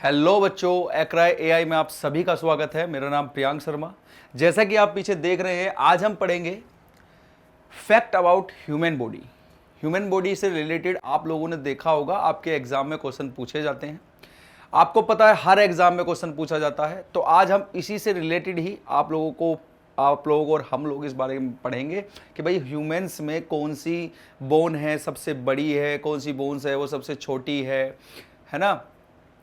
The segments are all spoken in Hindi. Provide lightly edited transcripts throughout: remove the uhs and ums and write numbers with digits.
हेलो बच्चों, एक्राई एआई में आप सभी का स्वागत है। मेरा नाम प्रियांक शर्मा। जैसा कि आप पीछे देख रहे हैं, आज हम पढ़ेंगे fact about human body. Human body से रिलेटेड आप लोगों ने देखा होगा, आपके एग्जाम में क्वेश्चन पूछे जाते हैं। आपको पता है हर एग्जाम में क्वेश्चन पूछा जाता है, तो आज हम इसी से रिलेटेड ही आप लोग और हम लोग इस बारे में पढ़ेंगे कि भाई ह्यूमंस में कौन सी बोन है सबसे बड़ी है, कौन सी बोन्स है वो सबसे छोटी है ना।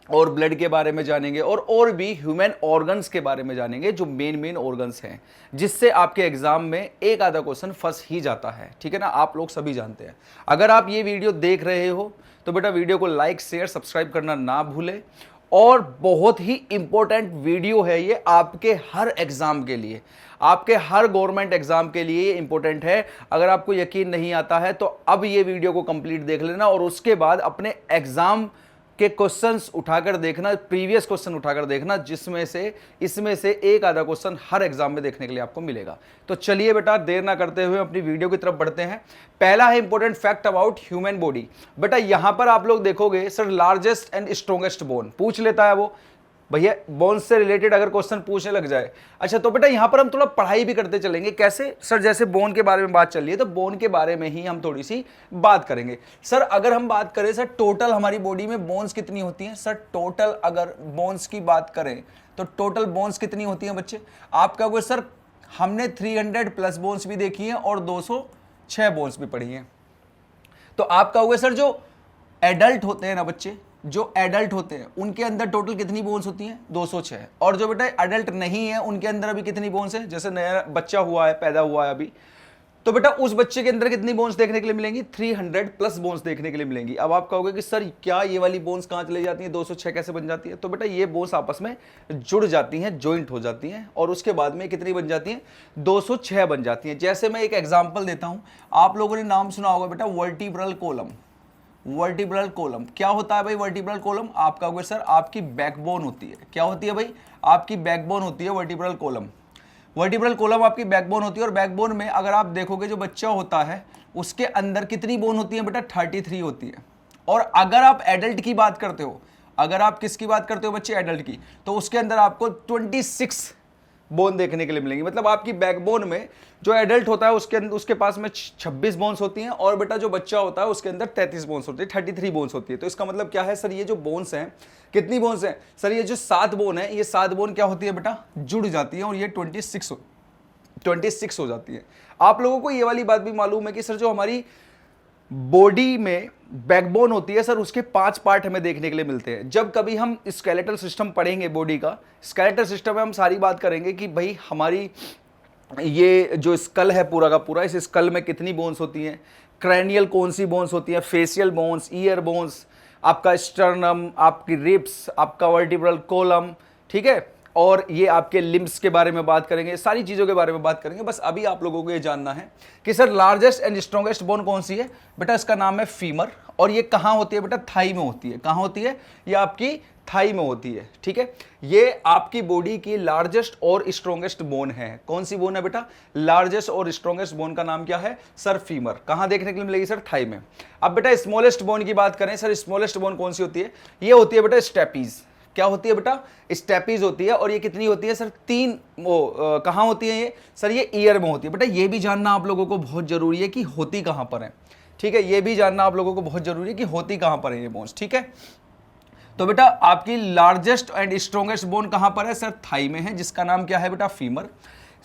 और ब्लड के बारे में जानेंगे और भी ह्यूमन ऑर्गन्स के बारे में जानेंगे, जो मेन ऑर्गन्स हैं, जिससे आपके एग्जाम में एक आधा क्वेश्चन फंस ही जाता है। ठीक है ना, आप लोग सभी जानते हैं। अगर आप ये वीडियो देख रहे हो तो बेटा वीडियो को लाइक शेयर सब्सक्राइब करना ना भूले। और बहुत ही इंपॉर्टेंट वीडियो है ये, आपके हर एग्जाम के लिए, आपके हर गवर्नमेंट एग्जाम के लिए ये इंपॉर्टेंट है। अगर आपको यकीन नहीं आता है तो अब ये वीडियो को कंप्लीट देख लेना और उसके बाद अपने एग्जाम के क्वेश्चंस उठाकर देखना, प्रीवियस क्वेश्चन उठाकर देखना, जिसमें से इसमें से एक आधा क्वेश्चन हर एग्जाम में देखने के लिए आपको मिलेगा। तो चलिए बेटा, देर ना करते हुए अपनी वीडियो की तरफ बढ़ते हैं। पहला है important fact about human body. बेटा यहां पर आप लोग देखोगे sir, largest and strongest bone पूछ लेता है वो। भैया बोन से रिलेटेड अगर क्वेश्चन पूछने लग जाए, अच्छा तो बेटा यहां पर हम थोड़ा पढ़ाई भी करते चलेंगे। कैसे सर? जैसे बोन के बारे में बात चल रही है तो बोन के बारे में ही हम थोड़ी सी बात करेंगे। सर अगर हम बात करें सर, टोटल हमारी बॉडी में बोन्स कितनी होती हैं? सर टोटल अगर बोन्स की बात करें तो टोटल बोन्स कितनी होती हैं बच्चे? आप कहोगे सर हमने 300 प्लस बोन्स भी देखी हैं और 206 बोन्स भी पढ़ी हैं। तो आप कहोगे सर जो एडल्ट होते हैं ना बच्चे, जो एडल्ट होते हैं उनके अंदर टोटल कितनी बोन्स होती हैं? 206। और जो बेटा एडल्ट नहीं है उनके अंदर अभी कितनी बोन्स है? जैसे नया बच्चा हुआ है, पैदा हुआ है अभी, तो बेटा उस बच्चे के अंदर कितनी बोन्स देखने के लिए मिलेंगी? 300 प्लस बोन्स देखने के लिए मिलेंगी। अब आप कहोगे कि सर क्या ये वाली बोन्स कहाँ चली जाती हैं, 206 कैसे बन जाती है? तो बेटा ये बोन्स आपस में जुड़ जाती हैं, जॉइंट हो जाती हैं और उसके बाद में कितनी बन जाती हैं? 206 बन जाती हैं। जैसे मैं एक एग्जाम्पल देता हूँ, आप लोगों ने नाम सुना होगा बेटा वर्टिब्रल कॉलम। वर्टिब्रल कॉलम क्या होता है भाई? वर्टिब्रल कॉलम आप कहोगे सर आपकी बैकबोन होती है। क्या होती है भाई? आपकी बैकबोन होती है वर्टिब्रल कॉलम। वर्टिब्रल कॉलम आपकी बैकबोन होती है और बैकबोन में अगर आप देखोगे जो बच्चा होता है उसके अंदर कितनी बोन होती है बेटा? 33 होती है। और अगर आप एडल्ट की बात करते हो, अगर आप किसकी बात करते हो बच्चे? एडल्ट की, तो उसके अंदर आपको 26 बोन देखने के लिए मिलेंगी। मतलब आपकी बैकबोन में जो एडल्ट होता है उसके पास में 26 बोन्स होती हैं और बेटा जो बच्चा होता है उसके अंदर 33 बोन्स होती है, 33 बोन्स होती है। तो इसका मतलब क्या है सर? ये जो बोन्स हैं, कितनी बोन्स हैं सर? ये जो 7 बोन है, ये 7 बोन क्या होती है बेटा? जुड़ जाती है और ये 26 हो जाती है। आप लोगों को ये वाली बात भी मालूम है कि सर जो हमारी बॉडी में बैकबोन होती है सर, उसके 5 पार्ट हमें देखने के लिए मिलते हैं। जब कभी हम स्केलेटल सिस्टम पढ़ेंगे बॉडी का, स्केलेटल सिस्टम में हम सारी बात करेंगे कि भाई हमारी ये जो स्कल है पूरा का पूरा, इस स्कल में कितनी बोन्स होती हैं, क्रैनियल कौन सी बोन्स होती हैं, फेशियल बोन्स, ईयर बोन्स, आपका स्टर्नम, आपकी रिब्स, आपका वर्टिब्रल कॉलम, ठीक है। और ये आपके लिम्स के बारे में बात करेंगे, सारी चीज़ों के बारे में बात करेंगे। बस अभी आप लोगों को ये जानना है कि sir largest and strongest bone कौन सी है बेटा? इसका नाम है फीमर। और ये कहाँ होती है बेटा? थाई में होती है। कहाँ होती है? ये आपकी थाई में होती है, ठीक है। ये आपकी बॉडी की लार्जेस्ट और स्ट्रॉन्गेस्ट बोन है। कौन सी बोन है बेटा? लार्जेस्ट और स्ट्रॉन्गेस्ट बोन का नाम क्या है सर? फीमर। कहाँ देखने के लिए मिलेगी सर? थाई में। अब बेटा स्मॉलेस्ट बोन की बात करें सर, स्मॉलेस्ट बोन कौन सी होती है? ये होती है बेटा स्टेपीज। क्या होती है बेटा? स्टेपीज होती है। और ये कितनी होती है सर? 3। कहाँ होती है ये सर? ये ईयर में होती है। बेटा ये भी जानना आप लोगों को बहुत जरूरी है कि होती कहाँ पर है, ठीक है। ये भी जानना आप लोगों को बहुत जरूरी है कि होती कहाँ पर है ये बोन्स, ठीक है। तो बेटा आपकी लार्जेस्ट एंड स्ट्रॉन्गेस्ट बोन कहाँ पर है सर? थाई में है, जिसका नाम क्या है बेटा? फीमर।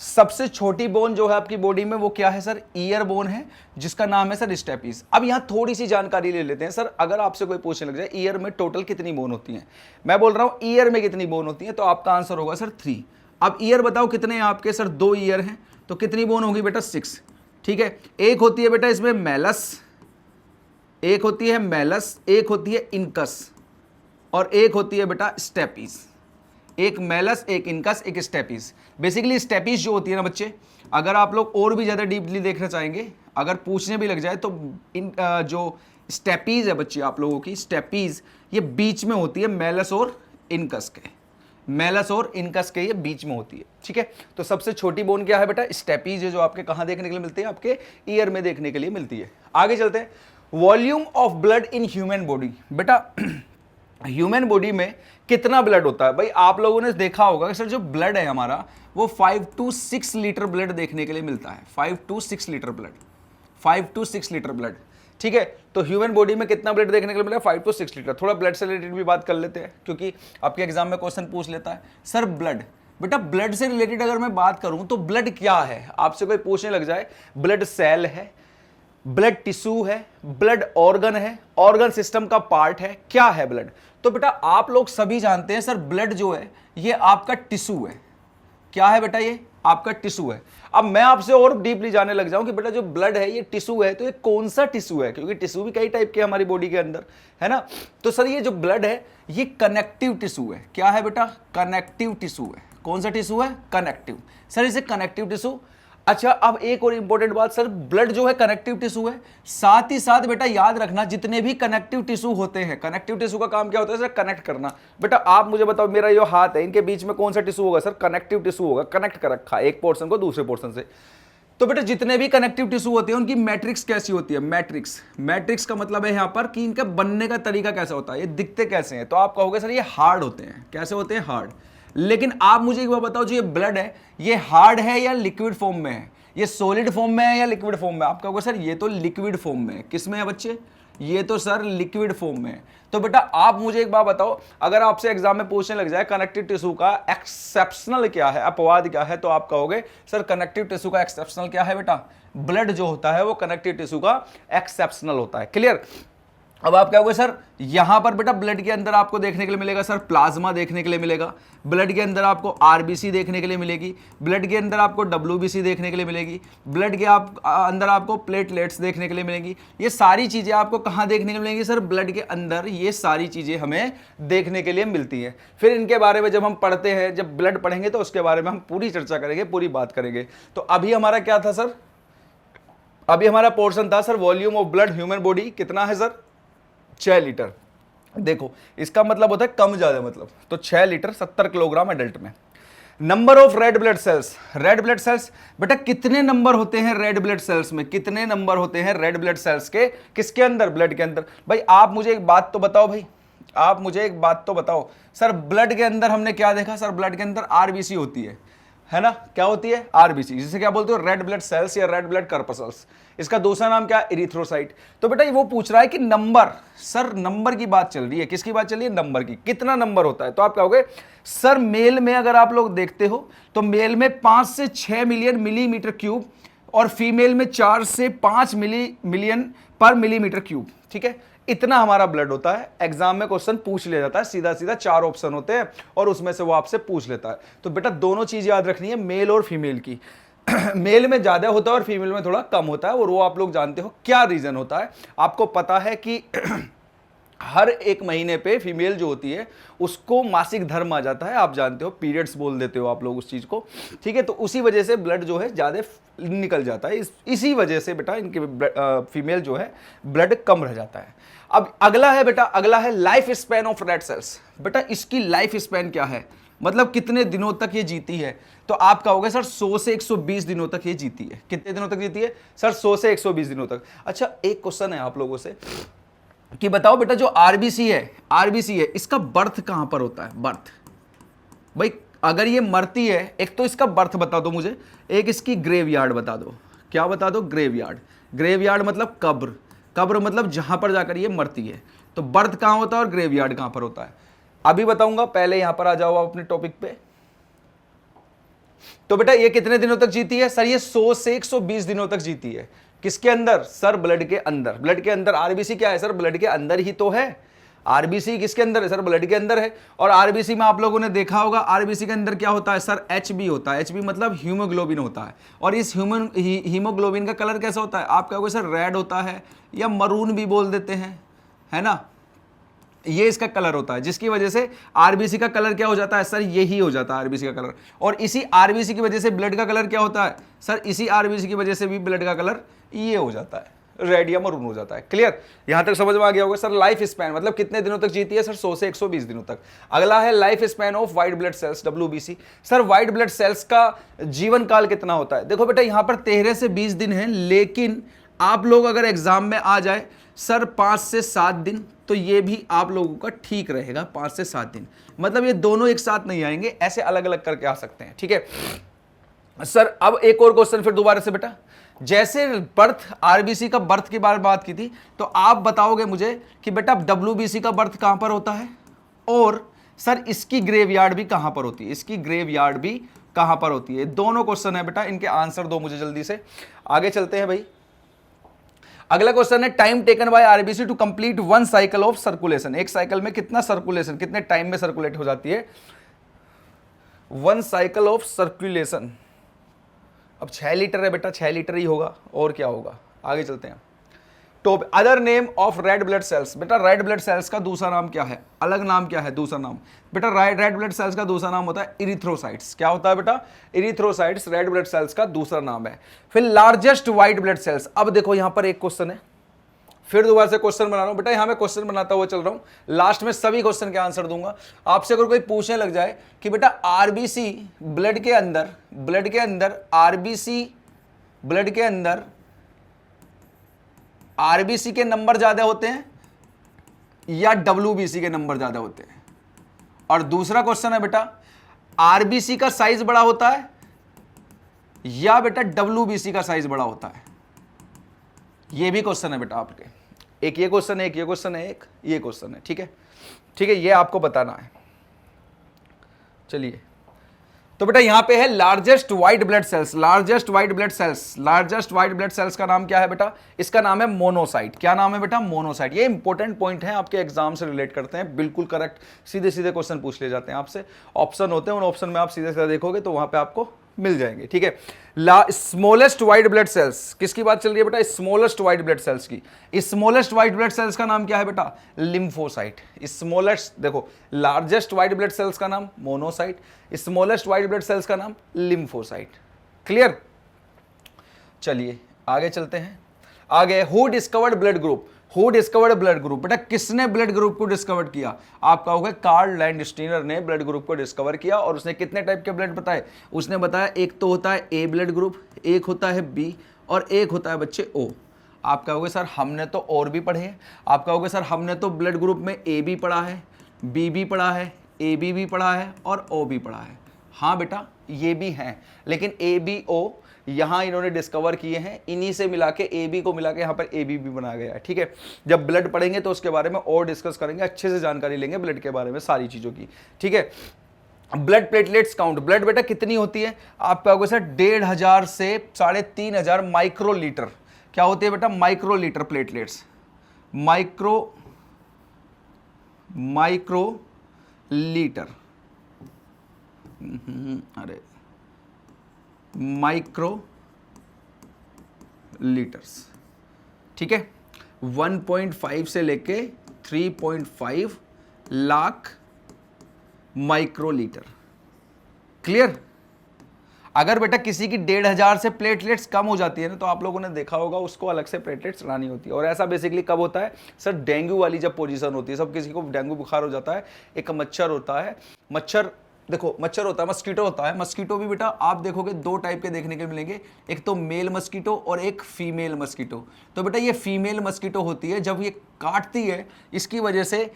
सबसे छोटी बोन जो है आपकी बॉडी में वो क्या है सर? ईयर बोन है, जिसका नाम है सर स्टेपीज। अब यहां थोड़ी सी जानकारी ले लेते हैं सर। अगर आपसे कोई पूछने लग जाए ईयर में टोटल कितनी बोन होती हैं, मैं बोल रहा हूं ईयर में कितनी बोन होती है, तो आपका आंसर होगा सर 3। अब ईयर बताओ कितने हैं आपके? सर 2 ईयर हैं, तो कितनी बोन होगी बेटा? 6, ठीक है। एक होती है बेटा इसमें मेलस, एक होती है मेलस, एक होती है इनकस और एक होती है बेटा स्टेपीज। एक मेलस, एक इनकस, एक स्टेपीज। बेसिकली स्टेपीज जो होती है ना बच्चे, अगर आप लोग और भी ज़्यादा डीपली देखना चाहेंगे, अगर पूछने भी लग जाए तो जो स्टेपीज है बच्चे आप लोगों की, स्टेपीज ये बीच में होती है मेलस और इनकस के। मेलस और इनकस के ये बीच में होती है, ठीक है। तो सबसे छोटी बोन क्या है बेटा? स्टेपीज है, जो आपके कहाँ देखने के लिए मिलती है? आपके ईयर में देखने के लिए मिलती है। आगे चलते हैं। Volume of blood in human body. बेटा ह्यूमन बॉडी में कितना ब्लड होता है? भाई आप लोगों ने देखा होगा कि सर जो ब्लड है हमारा वो 5 to 6 लीटर ब्लड देखने के लिए मिलता है। 5 to 6 litre blood, 5 to 6 litre blood, ठीक है। तो ह्यूमन बॉडी में कितना ब्लड देखने के लिए मिला? 5 to 6 लीटर। थोड़ा ब्लड से रिलेटेड भी बात कर लेते हैं क्योंकि आपके एग्जाम में क्वेश्चन पूछ लेता है सर ब्लड। बेटा ब्लड से रिलेटेड अगर मैं बात करूं तो ब्लड क्या है, आपसे कोई पूछने लग जाए, ब्लड सेल है, ब्लड टिश्यू है, ब्लड ऑर्गन है, ऑर्गन सिस्टम का पार्ट है, क्या है ब्लड? तो बेटा आप लोग सभी जानते हैं सर ब्लड जो है ये आपका टिश्यू है। क्या है बेटा? ये आपका टिश्यू है। अब मैं आपसे और डीपली जाने लग जाऊं कि बेटा जो ब्लड है ये टिश्यू है, तो ये कौन सा टिश्यू है? क्योंकि टिश्यू भी कई टाइप के हमारी बॉडी के अंदर है ना। तो सर ये जो ब्लड है ये कनेक्टिव टिश्यू है। क्या है बेटा? कनेक्टिव टिश्यू है। कौन सा टिश्यू है? कनेक्टिव। सर इसे कनेक्टिव टिश्यू। अच्छा अब एक और इंपॉर्टेंट बात, सर ब्लड जो है कनेक्टिव टिश्यू है, साथ ही साथ बेटा याद रखना जितने भी कनेक्टिव टिश्यू होते हैं, कनेक्टिव टिश्यू का काम क्या होता है सर? कनेक्ट करना। बेटा आप मुझे बताओ, मेरा ये हाथ है, इनके बीच में कौन सा टिश्यू होगा सर? कनेक्टिव टिश्यू होगा, कनेक्ट कर रखा है एक पोर्शन को दूसरे पोर्शन से। तो बेटा जितने भी कनेक्टिव टिश्यू होते हैं उनकी मैट्रिक्स कैसी होती है? मैट्रिक्स। मैट्रिक्स का मतलब है यहां पर कि इनका बनने का तरीका कैसा होता है, ये दिखते कैसे हैं? तो आप कहोगे सर ये हार्ड होते हैं। कैसे होते हैं? हार्ड। लेकिन आप मुझे एक बार बताओ, जो ये ब्लड है ये हार्ड है या लिक्विड फॉर्म में है? ये सॉलिड फॉर्म में है या लिक्विड फॉर्म में? आप कहोगे सर ये तो लिक्विड फॉर्म में है। किस में है बच्चे? ये तो सर लिक्विड फॉर्म में है। तो बेटा आप मुझे एक बात बताओ, अगर आपसे एग्जाम में पूछने लग जाए कनेक्टिव टिश्यू का एक्सेप्शनल क्या है, अपवाद क्या है, तो आप कहोगे सर कनेक्टिव टिश्यू का एक्सेप्शनल क्या है बेटा? ब्लड जो होता है वो कनेक्टिव टिश्यू का एक्सेप्शनल होता है। क्लियर? अब आप क्या कहोगे सर यहां पर बेटा ब्लड के अंदर आपको देखने के लिए मिलेगा सर प्लाज्मा देखने के लिए मिलेगा, ब्लड के अंदर आपको आरबीसी देखने के लिए मिलेगी, ब्लड के अंदर आपको डब्ल्यूबीसी देखने के लिए मिलेगी, ब्लड के अंदर आपको प्लेटलेट्स देखने के लिए मिलेंगी। ये सारी चीजें आपको कहां देखने के लिए मिलेंगी सर? ब्लड के अंदर ये सारी चीजें हमें देखने के लिए मिलती हैं। फिर इनके बारे में जब हम पढ़ते हैं, जब ब्लड पढ़ेंगे तो उसके बारे में हम पूरी चर्चा करेंगे, पूरी बात करेंगे। तो अभी हमारा क्या था सर? अभी हमारा पोर्शन था sir volume of blood human body कितना है सर? 6 लीटर। देखो इसका मतलब होता है कम ज्यादा मतलब, तो 6 लीटर 70 किलोग्राम एडल्ट में। Number of red blood cells, red blood cells बेटा कितने नंबर होते हैं रेड ब्लड सेल्स में? कितने नंबर होते हैं रेड ब्लड सेल्स के? किसके अंदर? ब्लड के अंदर। भाई आप मुझे एक बात तो बताओ, भाई आप मुझे एक बात तो बताओ, सर ब्लड के अंदर हमने क्या देखा? सर ब्लड के अंदर आरबीसी होती है ना? क्या होती है? आरबीसी, जिसे क्या बोलते हो? रेड ब्लड सेल्स या रेड ब्लड कर्पसल्स। इसका दूसरा नाम क्या है? इरिथ्रोसाइट। तो बेटा ये वो पूछ रहा है कि नंबर, सर नंबर की बात चल रही है। किसकी बात चल रही है? नंबर की। कितना नंबर होता है? तो आप कहोगे सर मेल में अगर आप लोग देखते हो तो मेल में 5 से 6 मिलियन मिलीमीटर क्यूब और फीमेल में 4 से 5 मिलियन पर मिलीमीटर क्यूब। ठीक है, इतना हमारा ब्लड होता है। एग्जाम में क्वेश्चन पूछ ले जाता है, सीधा सीधा 4 ऑप्शन होते हैं और उसमें से वो आपसे पूछ लेता है। तो बेटा दोनों चीज याद रखनी है, मेल और फीमेल की। मेल में ज्यादा होता है और फीमेल में थोड़ा कम होता है, और वो आप लोग जानते हो क्या रीजन होता है। आपको पता है कि हर एक महीने पे फीमेल जो होती है उसको मासिक धर्म आ जाता है, आप जानते हो, पीरियड्स बोल देते हो आप लोग उस चीज को। ठीक है, तो उसी वजह से ब्लड जो है ज्यादा निकल जाता है, इसी वजह से बेटा इनके फीमेल जो है ब्लड कम रह जाता है। अब अगला है बेटा, अगला है life span of red cells. बेटा इसकी लाइफ स्पैन क्या है, मतलब कितने दिनों तक ये जीती है? तो आप कहोगे सर 100 से 120 दिनों तक ये जीती है। कितने दिनों तक जीती है सर? 100 से 120 दिनों तक। अच्छा एक क्वेश्चन है आप लोगों से कि बताओ बेटा जो आरबीसी है इसका बर्थ कहां पर होता है? बर्थ, भाई अगर ये मरती है, एक तो इसका बर्थ बता दो मुझे, एक इसकी ग्रेवयार्ड बता दो। क्या बता दो? ग्रेवयार्ड। ग्रेवयार्ड मतलब कब्र, कब्र मतलब जहां पर जाकर ये मरती है। तो बर्थ कहां होता है और ग्रेवयार्ड कहां पर होता है? अभी बताऊंगा, पहले यहां पर आ जाओ आप अपने टॉपिक पे। तो बेटा ये कितने दिनों तक जीती है? सर ये 100 से 120 दिनों तक जीती है। किसके अंदर? सर ब्लड के अंदर। ब्लड के अंदर आरबीसी क्या है सर? ब्लड के अंदर ही तो है। आरबीसी किसके अंदर है सर? ब्लड के अंदर है। और आरबीसी में आप लोगों ने देखा होगा आरबीसी के अंदर क्या होता है सर? एचबी होता है। एचबी मतलब हीमोग्लोबिन होता है। और इस हीमोग्लोबिन का कलर कैसा होता है? आप कहोगे सर रेड होता है, या मरून भी बोल देते हैं, है ना? ये इसका कलर होता है, जिसकी वजह से आरबीसी का कलर क्या हो जाता है सर? यही हो जाता है आरबीसी का कलर। और इसी आरबीसी की वजह से ब्लड का कलर क्या होता है सर? इसी आरबीसी की वजह से भी ब्लड का कलर ये हो जाता है, रेड या मरून हो जाता है। क्लियर? यहां तक समझ में आ गया होगा। सर लाइफ स्पैन मतलब कितने दिनों तक जीती है? सर 100 से 120 दिनों तक। अगला है life span of white blood cells, WBC. Sir white blood cells का जीवन काल कितना होता है? देखो बेटा यहां पर 13 से 20 दिन है, लेकिन आप लोग अगर एग्जाम में आ जाए सर 5 से 7 दिन, तो ये भी आप लोगों का ठीक रहेगा 5 से 7 दिन। मतलब ये दोनों एक साथ नहीं आएंगे, ऐसे अलग अलग करके आ सकते हैं, ठीक है सर। अब एक और क्वेश्चन फिर दोबारा से बेटा, जैसे बर्थ आरबीसी का बर्थ की बात की थी, तो आप बताओगे मुझे कि बेटा डब्ल्यूबीसी का बर्थ कहां पर होता है और सर इसकी ग्रेवयार्ड भी कहां पर होती है, इसकी ग्रेवयार्ड भी कहां पर होती है। दोनों क्वेश्चन है बेटा, इनके आंसर दो मुझे जल्दी से। आगे चलते हैं भाई। अगला क्वेश्चन है time taken by RBC to complete 1 cycle of circulation. एक साइकिल में कितना सर्कुलेशन, कितने टाइम में सर्कुलेट हो जाती है 1 साइकिल ऑफ सर्कुलेशन। अब 6 लीटर है बेटा, 6 लीटर ही होगा और क्या होगा। आगे चलते हैं। Top other name of red blood cells. बेटा रेड ब्लड सेल्स का दूसरा नाम क्या है, अलग नाम क्या है दूसरा नाम। बेटा रेड ब्लड सेल्स का दूसरा नाम होता है इरिथ्रोसाइट्स। क्या होता है बेटा, इरिथ्रोसाइट्स रेड ब्लड सेल्स का दूसरा नाम है। फिर लार्जेस्ट व्हाइट ब्लड सेल्स। अब देखो यहां पर एक क्वेश्चन है, फिर दोबारा से क्वेश्चन बना रहा हूं बेटा, यहां मैं क्वेश्चन बनाता हुआ चल रहा हूं, लास्ट में सभी क्वेश्चन के आंसर दूंगा। आपसे अगर कोई पूछने लग जाए कि बेटा आरबीसी ब्लड के अंदर आरबीसी के नंबर ज्यादा होते हैं या डब्ल्यूबीसी के नंबर ज्यादा होते हैं। और दूसरा क्वेश्चन है बेटा आरबीसी का साइज बड़ा होता है या बेटा डब्ल्यूबीसी का साइज बड़ा होता है। ये भी क्वेश्चन है बेटा आपके, एक ये क्वेश्चन है, एक ये क्वेश्चन है, एक ये क्वेश्चन है, ठीक है ठीक है, ये आपको बताना है। चलिए तो बेटा यहां पे है largest white blood cells. Largest white blood cells का नाम क्या है बेटा, इसका नाम है मोनोसाइट। क्या नाम है बेटा, मोनोसाइट। ये इंपॉर्टेंट पॉइंट है, आपके एग्जाम से रिलेट करते हैं, बिल्कुल करेक्ट। सीधे सीधे क्वेश्चन पूछ ले जाते हैं आपसे, ऑप्शन होते हैं, उन ऑप्शन में आप सीधे सीधे देखोगे तो वहां पे आपको मिल जाएंगे, ठीक है। स्मॉलेस्ट व्हाइट ब्लड सेल्स, किसकी बात चल रही है बेटा, स्मॉलेस्ट व्हाइट ब्लड सेल्स की। स्मॉलेस्ट व्हाइट ब्लड सेल्स का नाम क्या है बेटा, लिम्फोसाइट। स्मॉलेस्ट, देखो लार्जेस्ट व्हाइट ब्लड सेल्स का नाम monocyte, smallest white blood cells का नाम लिम्फोसाइट। क्लियर। चलिए आगे चलते हैं। आगे हु डिस्कवर्ड ब्लड ग्रुप। बेटा किसने ब्लड ग्रुप को डिस्कवर किया, आपका होगा कार्ल लैंडस्टीनर ने ब्लड ग्रुप को डिस्कवर किया। और उसने कितने टाइप के ब्लड बताए, उसने बताया एक तो होता है ए ब्लड ग्रुप, एक होता है बी और एक होता है बच्चे ओ। आप कहोगे सर हमने तो और भी पढ़े हैं, आप कहोगे सर हमने तो ब्लड ग्रुप में ए भी पढ़ा है, बी भी पढ़ा है, ए बी भी पढ़ा है और ओ भी पढ़ा है। हाँ बेटा ये भी हैं, लेकिन ए बी ओ यहां इन्होंने डिस्कवर किए हैं, इन्हीं से मिला के ए बी को मिला के यहां पर ए बी भी बनाया गया है, ठीक है। जब ब्लड पढ़ेंगे तो उसके बारे में और डिस्कस करेंगे, अच्छे से जानकारी लेंगे ब्लड के बारे में सारी चीजों की, ठीक है। Blood platelets count. ब्लड बेटा कितनी होती है, आप कहोगे सर 1500 से 3500 माइक्रोलीटर। क्या होती है बेटा, माइक्रोलीटर प्लेटलेट्स, माइक्रोलीटर, अरे माइक्रो लीटर्स, ठीक है। 1.5 से लेके 3.5 लाख माइक्रोलीटर। क्लियर। अगर बेटा किसी की 1500 से प्लेटलेट्स कम हो जाती है ना, तो आप लोगों ने देखा होगा उसको अलग से प्लेटलेट्स लानी होती है। और ऐसा बेसिकली कब होता है सर, डेंगू वाली जब पोजीशन होती है, सब किसी को डेंगू बुखार हो जाता है, एक मच्छर होता है, मच्छर देखो मच्छर होता है, मस्कीटो होता है। मस्कीटो भी बेटा आप देखोगे दो टाइप के देखने के मिलेंगे, एक तो मेल मस्कीटो और एक फीमेल मस्कीटो। तो बेटा ये फीमेल मस्कीटो होती है, जब ये काटती है इसकी वजह से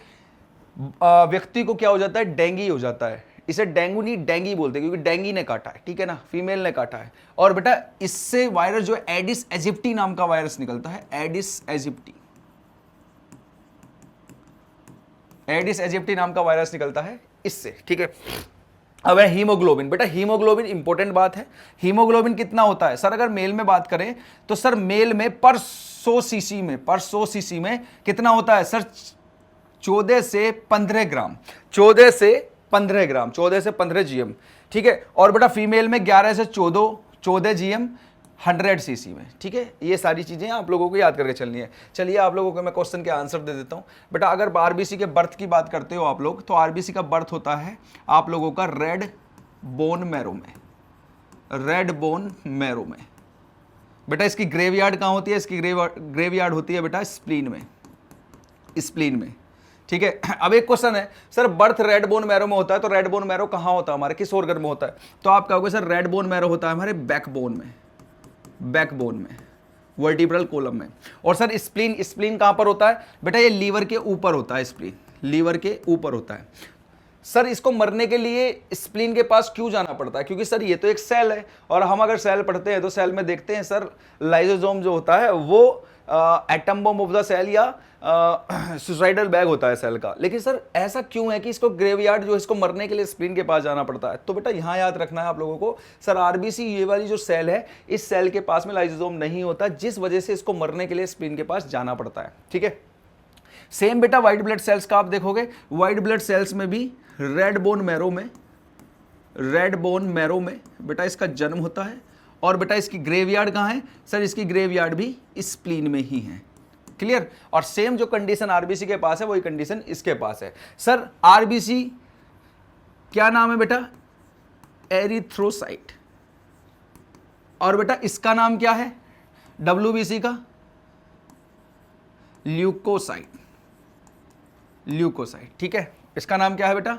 व्यक्ति को क्या हो जाता है, डेंगी हो जाता है। इसे डेंगू नहीं डेंगी बोलते, क्योंकि डेंगी ने काटा है, ठीक है ना, फीमेल ने काटा है। और बेटा इससे वायरस जो एडिस एजिप्टी नाम का वायरस निकलता है, एडिस एजिप्टी नाम का वायरस निकलता है इससे, ठीक है। अब है हीमोग्लोबिन। बेटा हीमोग्लोबिन इंपॉर्टेंट बात है। हीमोग्लोबिन कितना होता है सर, अगर मेल में बात करें तो सर मेल में पर 100 सीसी में कितना होता है सर, 14 से 15 ग्राम, 14 से 15 जीएम, ठीक है। और बेटा फीमेल में 11 से 14 जीएम 100 सीसी में, ठीक है। ये सारी चीजें आप लोगों को याद करके चलनी है। चलिए आप लोगों को मैं क्वेश्चन के आंसर दे देता हूं। बेटा अगर आरबीसी के बर्थ की बात करते हो आप लोग, तो आरबीसी का बर्थ होता है आप लोगों का रेड बोन मैरो में। बेटा इसकी ग्रेवयार्ड कहां होती है, इसकी ग्रेवयार्ड होती है बेटा स्प्लीन में, ठीक है। अब एक क्वेश्चन है sir, birth red bone marrow में होता है, तो रेड बोन मैरो कहां होता है हमारे, किस ऑर्गन में होता है। तो आप कहोगे सर रेड बोन मैरो होता है हमारे बैकबोन में, वर्टिब्रल कॉलम में। और सर स्प्लीन, स्प्लीन कहां पर होता है बेटा? ये लीवर के ऊपर होता है, स्प्लीन लीवर के ऊपर होता है। सर इसको मरने के लिए स्प्लीन के पास क्यों जाना पड़ता है? क्योंकि सर ये तो एक सेल है, और हम अगर सेल पढ़ते हैं तो सेल में देखते हैं सर लाइसोसोम जो होता है वो atom bomb of the cell या सुसाइडल बैग होता है सेल का। लेकिन सर ऐसा क्यों है कि इसको ग्रेवयार्ड जो इसको मरने के लिए स्प्लीन के पास जाना पड़ता है? तो बेटा यहाँ याद रखना है आप लोगों को, सर आरबीसी ये वाली जो सेल है, इस सेल के पास में लाइसोसोम नहीं होता, जिस वजह से इसको मरने के लिए स्प्लीन के पास जाना पड़ता है। ठीक है, सेम बेटा व्हाइट ब्लड सेल्स का आप देखोगे, व्हाइट ब्लड सेल्स में भी रेड बोन मैरो में बेटा इसका जन्म होता है। और बेटा इसकी ग्रेवयार्ड कहाँ है? सर इसकी ग्रेवयार्ड भी स्प्लीन में ही है। क्लियर? और सेम जो कंडीशन आरबीसी के पास है वही कंडीशन इसके पास है। सर आरबीसी क्या नाम है बेटा? एरिथ्रोसाइट। और बेटा इसका नाम क्या है डब्ल्यूबीसी का? ल्यूकोसाइट। ल्यूकोसाइट, ठीक है, इसका नाम क्या है बेटा?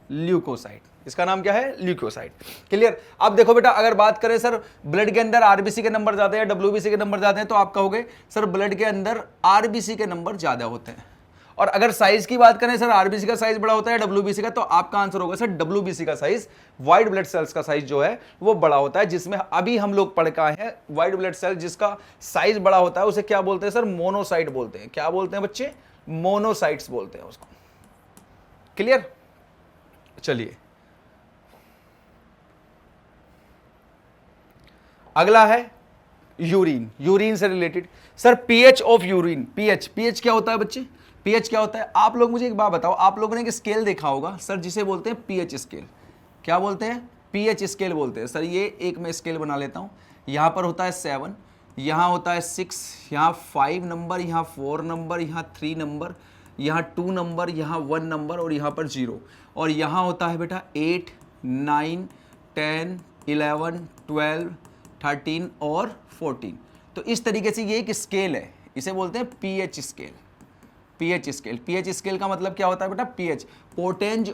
ल्यूकोसाइट। इसका नाम क्या है? ल्यूकोसाइट। क्लियर? अब देखो बेटा, अगर बात करें सर ब्लड के अंदर आरबीसी के नंबर ज्यादा है, डब्ल्यूबीसी के नंबर ज्यादा है, तो आप कहोगे सर ब्लड के अंदर आरबीसी के नंबर ज्यादा होते हैं। और अगर साइज की बात करें सर, आरबीसी का साइज बड़ा होता है डब्ल्यूबीसी का, तो आपका आंसर होगा सर डब्ल्यूबीसी का साइज, व्हाइट ब्लड सेल्स का साइज जो है वो बड़ा होता है। जिसमें अभी हम लोग पढ़ के आए हैं व्हाइट ब्लड सेल जिसका साइज बड़ा होता है उसे क्या बोलते हैं सर? मोनोसाइट बोलते हैं। क्या बोलते हैं बच्चे? मोनोसाइट्स बोलते हैं उसको। क्लियर? चलिए अगला है यूरिन। यूरिन से related sir pH of urine. PH क्या होता है बच्चे? पीएच क्या होता है? आप लोग मुझे एक बात बताओ, आप लोगों ने एक स्केल देखा होगा सर जिसे बोलते हैं पीएच स्केल। क्या बोलते हैं? पीएच स्केल बोलते हैं। सर ये एक मैं स्केल बना लेता हूं, यहां पर होता है 7, यहां होता है 6, यहां 5 नंबर, यहां 4 नंबर, यहां 3 नंबर, यहां 2 नंबर, यहां 1 नंबर और यहां पर 0। और यहां होता है बेटा 8, 9, 10, 11, 12, 13 और 14। तो इस तरीके से ये एक स्केल है, इसे बोलते हैं pH scale. PH scale, pH scale का मतलब क्या होता है बेटा? PH, potenz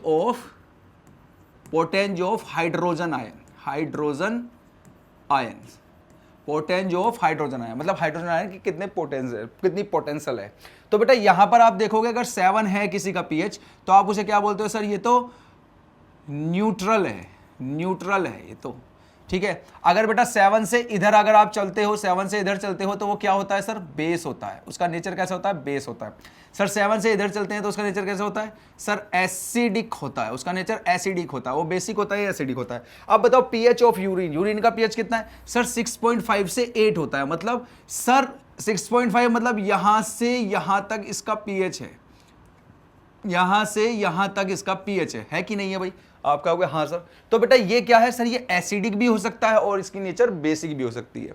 of hydrogen ion. Hydrogen ion, potenz of hydrogen ion मतलब हाइड्रोजन आयन की कितने कितनी पोटेंशियल है। तो बेटा यहां पर आप देखोगे अगर 7 है किसी का पीएच तो आप उसे क्या बोलते हो? सर ये तो न्यूट्रल है, न्यूट्रल है ये तो। ठीक है, अगर बेटा 7 से इधर अगर आप चलते हो, 7 से इधर चलते हो तो वो क्या होता है सर? बेस होता है। उसका नेचर कैसा होता है? बेस होता है। सर 7 से इधर चलते हैं तो उसका नेचर कैसा होता है? सर एसिडिक होता है। उसका नेचर एसिडिक होता है। वो बेसिक होता है या एसिडिक होता है? अब बताओ पीएच ऑफ यूरिन। यूरिन का पीएच कितना है? सर 6.5 से 8 होता है। मतलब सर 6.5 मतलब यहां से यहां तक इसका पीएच है, यहां से यहां तक इसका पीएच है कि नहीं है भाई? आप कहोगे हाँ सर। तो बेटा ये क्या है सर? ये एसिडिक भी हो सकता है और इसकी नेचर बेसिक भी हो सकती है।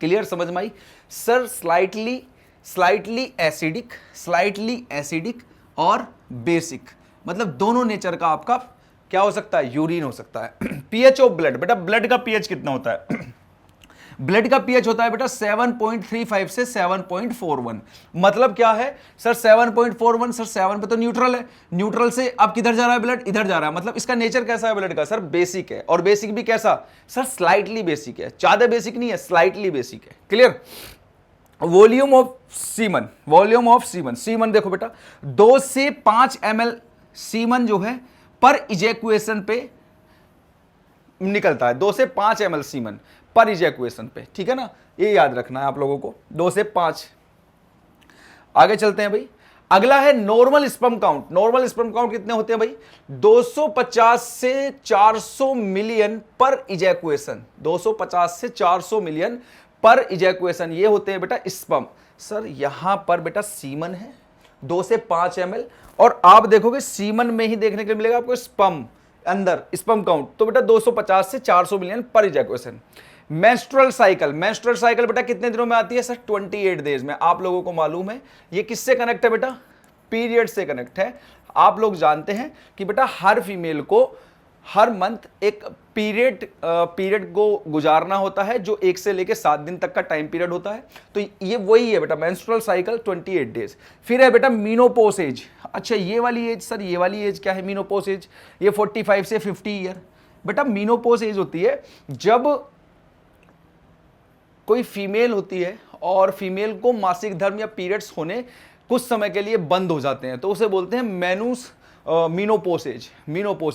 क्लियर? समझ में आई? सर स्लाइटली एसिडिक और बेसिक मतलब दोनों नेचर का आपका क्या हो सकता है? यूरिन हो सकता है। पीएच ऑफ ब्लड, बेटा ब्लड का पीएच कितना होता है? ब्लड का पीएच होता है बेटा 7.35 से 7.41। मतलब क्या है सर? 7.41। सर 7 पे तो न्यूट्रल है, न्यूट्रल से अब किधर जा रहा है ब्लड? इधर जा रहा है। मतलब इसका नेचर कैसा है ब्लड का? सर बेसिक है। और बेसिक भी कैसा? सर स्लाइटली बेसिक है, ज्यादा बेसिक नहीं है, स्लाइटली बेसिक है। Clear? Volume of semen, volume of semen, semen देखो बेटा 2 से 5 ml सीमन जो है पर इजैकुएशन पे निकलता है। 2 से 5 ml सीमन पर इजैकुएशन पे, ठीक है ना? ये याद रखना है आप लोगों को, 2 से 5। आगे चलते हैं भाई। अगला है normal sperm count. Normal sperm count कितने होते हैं भाई? 250 से 400 मिलियन पर इजैकुएशन। 250 से 400 मिलियन पर इजैकुएशन ये होते हैं बेटा स्पर्म। सर यहां पर बेटा सीमन है 2 से 5 ml और आप देखोगे सीमन में ही देखने के लिए मिलेगा आपको स्पर्म अंदर, स्पर्म काउंट तो बेटा 250 से 400 मिलियन पर इजैकुएशन। मेंस्ट्रुअल साइकिल, मेंस्ट्रुअल साइकिल बेटा कितने दिनों में आती है? सर 28 डेज में। आप लोगों को मालूम है ये किससे कनेक्ट है बेटा? पीरियड से कनेक्ट है। आप लोग जानते हैं कि बेटा हर फीमेल को हर मंथ एक पीरियड को गुजारना होता है जो 1 से लेकर 7 दिन तक का टाइम पीरियड होता है। तो ये वही है बेटा मेंस्ट्रुअल साइकिल 28 डेज। फिर है बेटा मीनोपॉज एज। अच्छा ये वाली एज, सर ये वाली एज क्या है? मीनोपॉज एज ये 45 से 50 ईयर। बेटा मीनोपॉज एज होती है जब कोई फीमेल होती है और फीमेल को मासिक धर्म या पीरियड्स होने कुछ समय के लिए बंद हो जाते हैं, तो उसे बोलते हैं मीनोपोज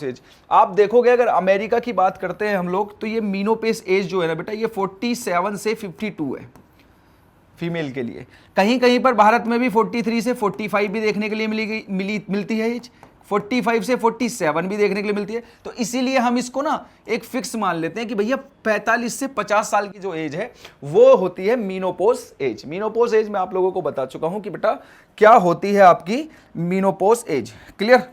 एज। आप देखोगे अगर अमेरिका की बात करते हैं हम लोग, तो ये मीनोपोज एज जो है ना बेटा, ये 47 से 52 है फीमेल के लिए। कहीं कहीं पर भारत में भी 43 से 45 भी देखने के लिए मिलती है एज, 45 से 47 भी देखने के लिए मिलती है। तो इसीलिए हम इसको ना एक फिक्स मान लेते हैं कि भैया 45 से 50 साल की जो एज है वो होती है मीनोपोज एज। मीनोपोज एज मैं आप लोगों को बता चुका हूं कि बेटा क्या होती है आपकी मीनोपोज एज। क्लियर?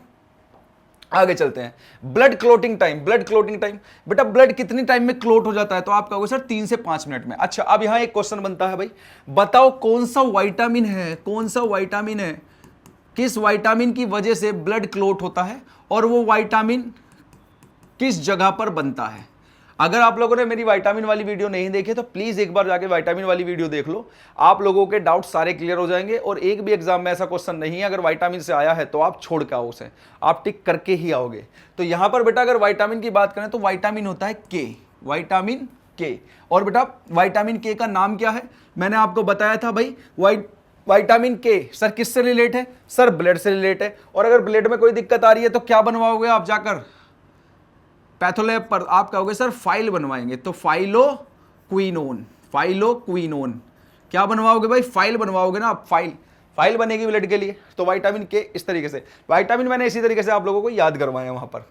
आगे चलते हैं। Blood clotting time. Blood clotting time बेटा, ब्लड कितनी टाइम में क्लोट हो जाता है? तो आप कहोगे सर 3 से 5 मिनट में। अच्छा, अब यहां एक क्वेश्चन बनता है भाई, बताओ कौन सा विटामिन है, कौन सा विटामिन है, किस विटामिन की वजह से ब्लड क्लोट होता है और वो विटामिन किस जगह पर बनता है? अगर आप लोगों ने मेरी विटामिन वाली वीडियो नहीं देखी तो प्लीज एक बार जाके विटामिन वाली वीडियो देख लो, आप लोगों के डाउट सारे क्लियर हो जाएंगे। और एक भी एग्जाम में ऐसा क्वेश्चन नहीं है अगर विटामिन से आया है तो आप छोड़ के आओ उसे, आप टिक करके ही आओगे। तो यहां पर बेटा अगर विटामिन की बात करें तो विटामिन होता है के, विटामिन के। और बेटा विटामिन के का नाम क्या है? मैंने आपको बताया था भाई, विटामिन के सर किससे रिलेट है? सर ब्लड से रिलेट है। और अगर ब्लड में कोई दिक्कत आ रही है तो क्या बनवाओगे आप जाकर पैथोलैब पर? आप कहोगे सर फाइल बनवाएंगे, तो फाइलोक्विनोन, फाइलोक्विनोन क्या बनवाओगे भाई? फाइल बनवाओगे ना आप, फाइल बनेगी ब्लड के लिए। तो विटामिन के इस तरीके से, विटामिन मैंने इसी तरीके से आप लोगों को याद करवाया वहां पर।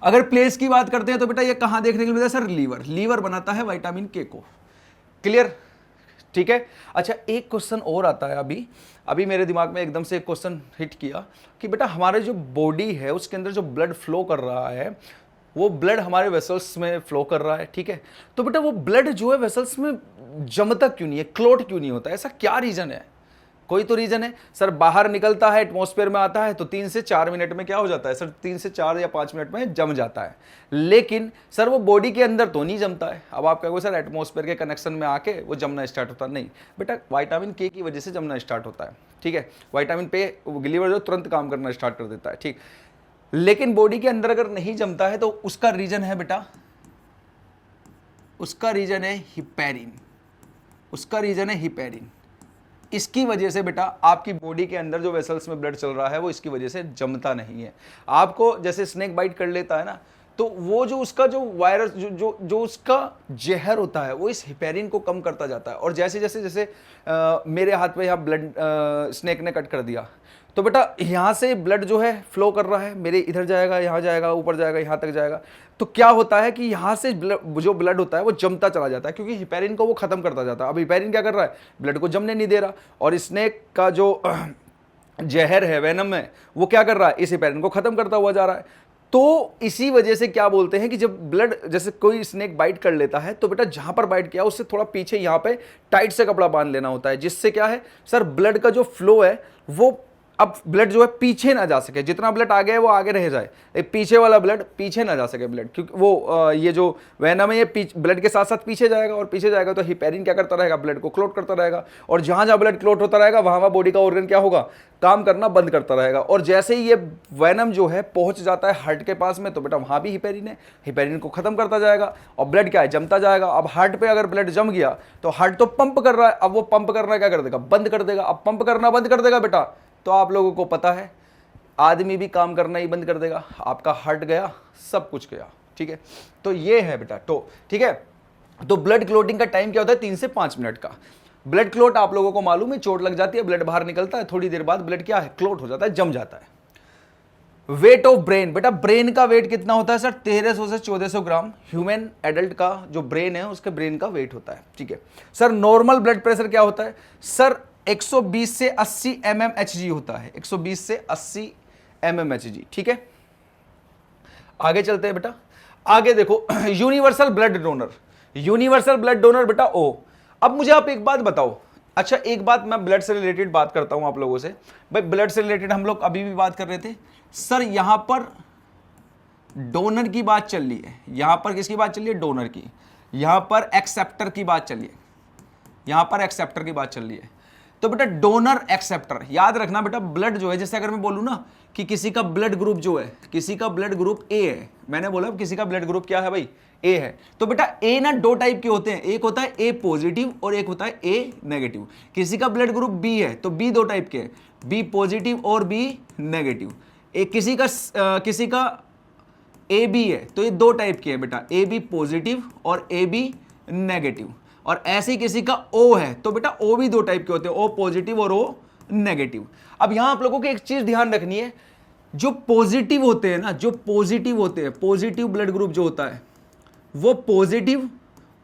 अगर प्लेस की बात करते हैं तो बेटा ये कहां देखने को मिलता है? सर लीवर बनाता है विटामिन के को। क्लियर? ठीक है। अच्छा, एक क्वेश्चन और आता है अभी मेरे दिमाग में एकदम से एक क्वेश्चन हिट किया कि बेटा हमारे जो बॉडी है उसके अंदर जो ब्लड फ्लो कर रहा है वो ब्लड हमारे वेसल्स में फ्लो कर रहा है, ठीक है। तो बेटा वो ब्लड जो है वेसल्स में जमता क्यों नहीं है, क्लोट क्यों नहीं होता है? ऐसा क्या रीजन है? कोई तो रीजन है। सर बाहर निकलता है, एटमॉस्फेयर में आता है तो 3 से 4 मिनट में क्या हो जाता है? सर 3 से 4 या 5 मिनट में जम जाता है। लेकिन सर वो बॉडी के अंदर तो नहीं जमता है। अब आप कहोगे सर एटमॉस्फेयर के कनेक्शन में आके वो जमना स्टार्ट होता है। नहीं बेटा, विटामिन के की वजह से जमना स्टार्ट होता है, ठीक है। विटामिन पे लीवर जो तुरंत काम करना स्टार्ट कर देता है, ठीक। लेकिन बॉडी के अंदर अगर नहीं जमता है तो उसका रीजन है बेटा, उसका रीजन है हिपैरिन, उसका रीजन है हिपैरिन। इसकी वजह से बेटा आपकी बॉडी के अंदर जो वेसल्स में ब्लड चल रहा है वो इसकी वजह से जमता नहीं है। आपको जैसे स्नेक बाइट कर लेता है ना, तो वो जो उसका जो वायरस जो उसका जहर होता है वो इस हिपैरिन को कम करता जाता है। और जैसे जैसे जैसे मेरे हाथ में यहाँ ब्लड स्नेक ने कट कर दिया तो बेटा यहाँ से ब्लड जो है फ्लो कर रहा है, मेरे इधर जाएगा, यहाँ जाएगा, ऊपर जाएगा, यहाँ तक जाएगा। तो क्या होता है कि यहाँ से जो ब्लड होता है वो जमता चला जाता है क्योंकि हिपैरिन को वो खत्म करता जाता है। अब हिपैरिन क्या कर रहा है? ब्लड को जमने नहीं दे रहा। और स्नेक का जो जहर है, वेनम है, वो क्या कर रहा है? इस हिपैरिन को खत्म करता हुआ जा रहा है। तो इसी वजह से क्या बोलते हैं कि जब ब्लड, जैसे कोई स्नेक बाइट कर लेता है तो बेटा जहां पर बाइट किया उससे थोड़ा पीछे यहाँ पे टाइट से कपड़ा बांध लेना होता है, जिससे क्या है सर ब्लड का जो फ्लो है वो अब ब्लड जो है पीछे ना जा सके, जितना ब्लड आगे है वो आगे रह जाए, पीछे वाला ब्लड पीछे ना जा सके ब्लड, क्योंकि वो ये जो वेनम है ये ब्लड के साथ साथ पीछे जाएगा और पीछे जाएगा तो हिपैरिन क्या करता रहेगा? ब्लड को क्लोट करता रहेगा। और जहां जहां ब्लड क्लोट होता रहेगा वहां बॉडी का ऑर्गन क्या होगा? काम करना बंद करता रहेगा। और जैसे ही ये वेनम जो है पहुंच जाता है हार्ट के पास में तो बेटा वहां भी हिपैरिन है, हिपैरिन को खत्म करता जाएगा और ब्लड क्या है? जमता जाएगा। अब हार्ट पे अगर ब्लड जम गया तो हार्ट तो पंप कर रहा है, अब वो पंप करना क्या कर देगा? बंद कर देगा। अब पंप करना बंद कर देगा बेटा तो आप लोगों को पता है आदमी भी काम करना ही बंद कर देगा, आपका हार्ट गया, सब कुछ गया, ठीक है। तो ये है बेटा, तो ठीक है। तो ब्लड क्लोटिंग का टाइम क्या होता है? 3 से 5 मिनट का। ब्लड क्लोट आप लोगों को मालूम है, चोट लग जाती है, ब्लड बाहर निकलता है, थोड़ी देर बाद ब्लड क्या है? क्लोट हो जाता है, जम जाता है। वेट ऑफ ब्रेन, बेटा ब्रेन का वेट कितना होता है? सर 1300 से 1400 ग्राम ह्यूमन एडल्ट का जो ब्रेन है उसके ब्रेन का वेट होता है, ठीक है। सर नॉर्मल ब्लड प्रेशर क्या होता है? सर 120 से 80 mmHg होता है, 120 से 80 mmHg, ठीक है। आगे चलते हैं बेटा, आगे देखो universal blood donor, universal blood donor बेटा ओ। अब मुझे आप एक बात बताओ, अच्छा एक बात मैं ब्लड से रिलेटेड बात करता हूं आप लोगों से। भाई ब्लड से रिलेटेड हम लोग अभी भी बात कर रहे थे, सर यहां पर डोनर की बात चल रही है, यहां पर किसकी बात चल रही है? डोनर की। यहां पर एक्सेप्टर की बात चल रही है, यहां पर एक्सेप्टर की बात चल रही है। तो बेटा डोनर एक्सेप्टर, याद रखना बेटा ब्लड जो है, जैसे अगर मैं बोलूं ना कि किसी का ब्लड ग्रुप जो है, किसी का ब्लड ग्रुप ए है, मैंने बोला किसी का ब्लड ग्रुप क्या है भाई, ए है, तो बेटा ए ना दो टाइप के होते हैं, एक होता है ए पॉजिटिव और एक होता है ए नेगेटिव। किसी का ब्लड ग्रुप बी है तो बी दो टाइप के हैं, बी पॉजिटिव और बी नेगेटिव। एक किसी का ए बी है तो ये दो टाइप के हैं बेटा, ए बी पॉजिटिव और ए बी नेगेटिव। और ऐसे ही किसी का ओ है तो बेटा ओ भी दो टाइप के होते हैं, ओ पॉजिटिव और ओ नेगेटिव। अब यहां आप लोगों को एक चीज ध्यान रखनी है, जो पॉजिटिव होते हैं ना, जो पॉजिटिव होते हैं, पॉजिटिव ब्लड ग्रुप जो होता है वो पॉजिटिव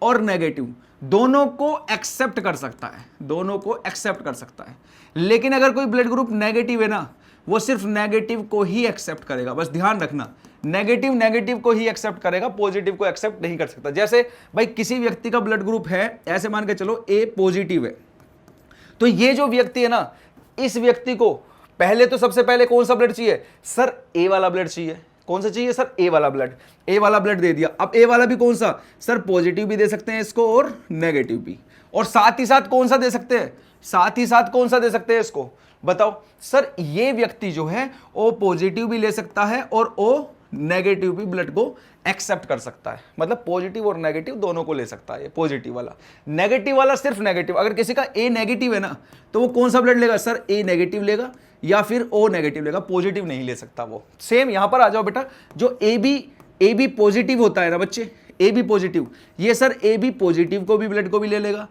और नेगेटिव दोनों को एक्सेप्ट कर सकता है, दोनों को एक्सेप्ट कर सकता है। लेकिन अगर कोई ब्लड ग्रुप नेगेटिव है ना, वो सिर्फ नेगेटिव को ही एक्सेप्ट करेगा, बस ध्यान रखना, नेगेटिव नेगेटिव को ही एक्सेप्ट करेगा, पॉजिटिव को एक्सेप्ट नहीं कर सकता। जैसे भाई किसी व्यक्ति का ब्लड ग्रुप है, ऐसे मान के चलो ए पॉजिटिव है, तो ये जो व्यक्ति है ना, इस व्यक्ति को पहले तो सबसे पहले कौन सा ब्लड चाहिए सर, ए वाला ब्लड चाहिए। कौन सा चाहिए सर, ए वाला ब्लड। ए वाला ब्लड दे दिया, अब ए वाला भी कौन सा सर, पॉजिटिव भी दे सकते हैं इसको और नेगेटिव भी, और साथ ही साथ कौन सा दे सकते हैं, साथ ही साथ कौन सा दे सकते हैं इसको, बताओ सर। ये व्यक्ति जो है ओ पॉजिटिव भी ले सकता है और ओ नेगेटिव भी ब्लड को एक्सेप्ट कर सकता है, मतलब पॉजिटिव और नेगेटिव दोनों को ले सकता है। पॉजिटिव वाला, नेगेटिव वाला सिर्फ नेगेटिव। अगर किसी का ए नेगेटिव है ना, तो वो कौन सा ब्लड लेगा सर, ए नेगेटिव लेगा या फिर ओ नेगेटिव लेगा, पॉजिटिव नहीं ले सकता वो। सेम यहां पर आ जाओ बेटा, जो ए बी पॉजिटिव होता है ना बच्चे, ए बी पॉजिटिव, ये सर ए बी पॉजिटिव को भी ब्लड को भी ले लेगा,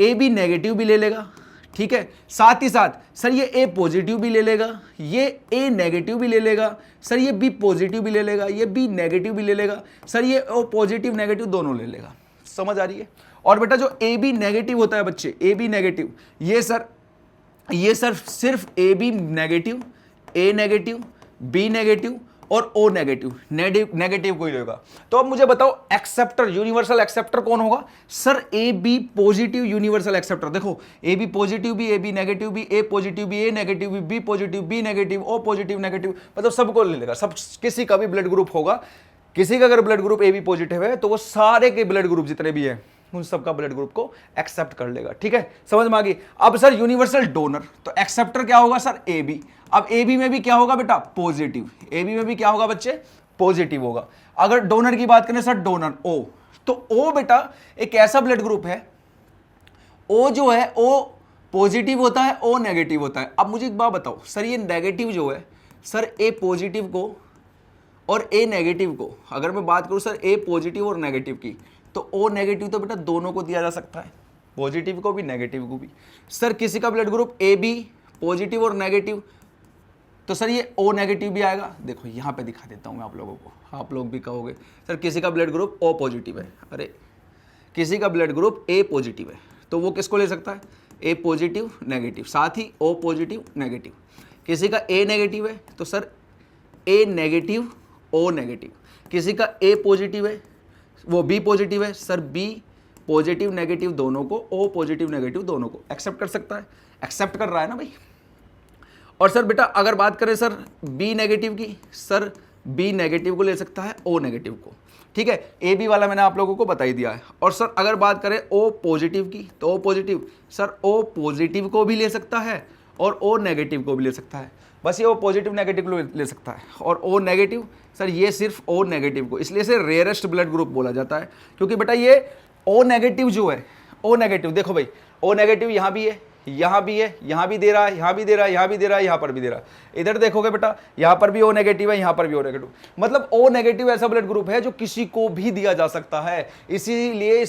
ए बी नेगेटिव भी ले लेगा, ठीक है। साथ ही साथ सर ये ए पॉजिटिव भी ले लेगा, ये ए नेगेटिव भी ले लेगा, सर ये बी पॉजिटिव भी ले लेगा, ये बी नेगेटिव भी ले लेगा, सर ये ओ पॉजिटिव नेगेटिव दोनों ले लेगा। समझ आ रही है। और बेटा जो ए बी नेगेटिव होता है बच्चे, ए बी नेगेटिव, ये सर सिर्फ A B negative, A negative, B negative और ओ नेगेटिव, नेगेटिव को ही लेगा। तो अब मुझे बताओ एक्सेप्टर, यूनिवर्सल एक्सेप्टर कौन होगा sir, A B positive universal acceptor. देखो ए बी पॉजिटिव भी, ए बी नेगेटिव भी, ए पॉजिटिव भी, ए नेगेटिव भी, B positive, B negative, O positive negative, मतलब सबको ले लेगा। सब किसी का भी ब्लड ग्रुप होगा, किसी का अगर blood group A B positive है तो वो सारे के ब्लड ग्रुप जितने भी है उन सबका ब्लड ग्रुप को एक्सेप्ट कर लेगा। ठीक है, समझ में आ गई। अब सर यूनिवर्सल डोनर, तो एक्सेप्टर क्या होगा सर, ए बी। अब ए बी में भी क्या होगा बेटा, पॉजिटिव। ए बी में भी क्या होगा बच्चे, पॉजिटिव होगा। अगर डोनर की बात करें सर, डोनर ओ, तो ओ बेटा एक ऐसा ब्लड ग्रुप है, ओ जो है ओ पॉजिटिव होता है, ओ नेगेटिव होता है। अब मुझे एक बात बताओ सर, ये नेगेटिव जो है सर, ए पॉजिटिव को और ए नेगेटिव को, अगर मैं बात करूं सर ए पॉजिटिव और नेगेटिव की, तो ओ नेगेटिव तो बेटा दोनों को दिया जा सकता है, पॉजिटिव को भी नेगेटिव को भी। सर किसी का blood group A B positive और नेगेटिव, तो सर ये ओ नेगेटिव भी आएगा। देखो यहाँ पे दिखा देता हूँ मैं आप लोगों को, आप लोग भी कहोगे सर किसी का ब्लड ग्रुप ओ पॉजिटिव है, अरे किसी का ब्लड ग्रुप ए पॉजिटिव है, तो वो किसको ले सकता है, ए पॉजिटिव नेगेटिव, साथ ही ओ पॉजिटिव नेगेटिव। किसी का ए नेगेटिव है तो सर ए नेगेटिव ओ नेगेटिव। किसी का ए पॉजिटिव है, वो बी पॉजिटिव है, सर बी पॉजिटिव नेगेटिव दोनों को, ओ पॉजिटिव नेगेटिव दोनों को एक्सेप्ट कर सकता है। एक्सेप्ट कर रहा है ना भाई। और सर बेटा अगर बात करें सर बी नेगेटिव की, सर बी नेगेटिव को ले सकता है, ओ नेगेटिव को। ठीक है, ए बी वाला मैंने आप लोगों को बता ही दिया है। और सर अगर बात करें ओ पॉजिटिव की, तो O positive sir O positive को भी ले सकता है और ओ नेगेटिव को भी ले सकता है। बस ये ओ पॉजिटिव नेगेटिव को ले सकता है। और ओ नेगेटिव सर ये सिर्फ ओ नेगेटिव को, इसलिए इसे रेयरेस्ट ब्लड ग्रुप बोला जाता है, क्योंकि बेटा ये ओ नेगेटिव जो है, ओ नेगेटिव देखो भाई, ओ नेगेटिव यहाँ भी है, यहाँ भी है, यहाँ भी दे रहा है, यहाँ भी दे रहा है, यहाँ भी दे रहा है, यहाँ पर भी दे रहा है। इधर देखोगे बेटा यहाँ पर भी ओ नेगेटिव है, यहाँ पर भी ओ नेगेटिव। मतलब ओ नेगेटिव ऐसा ब्लड ग्रुप है जो किसी को भी दिया जा सकता है, इसीलिए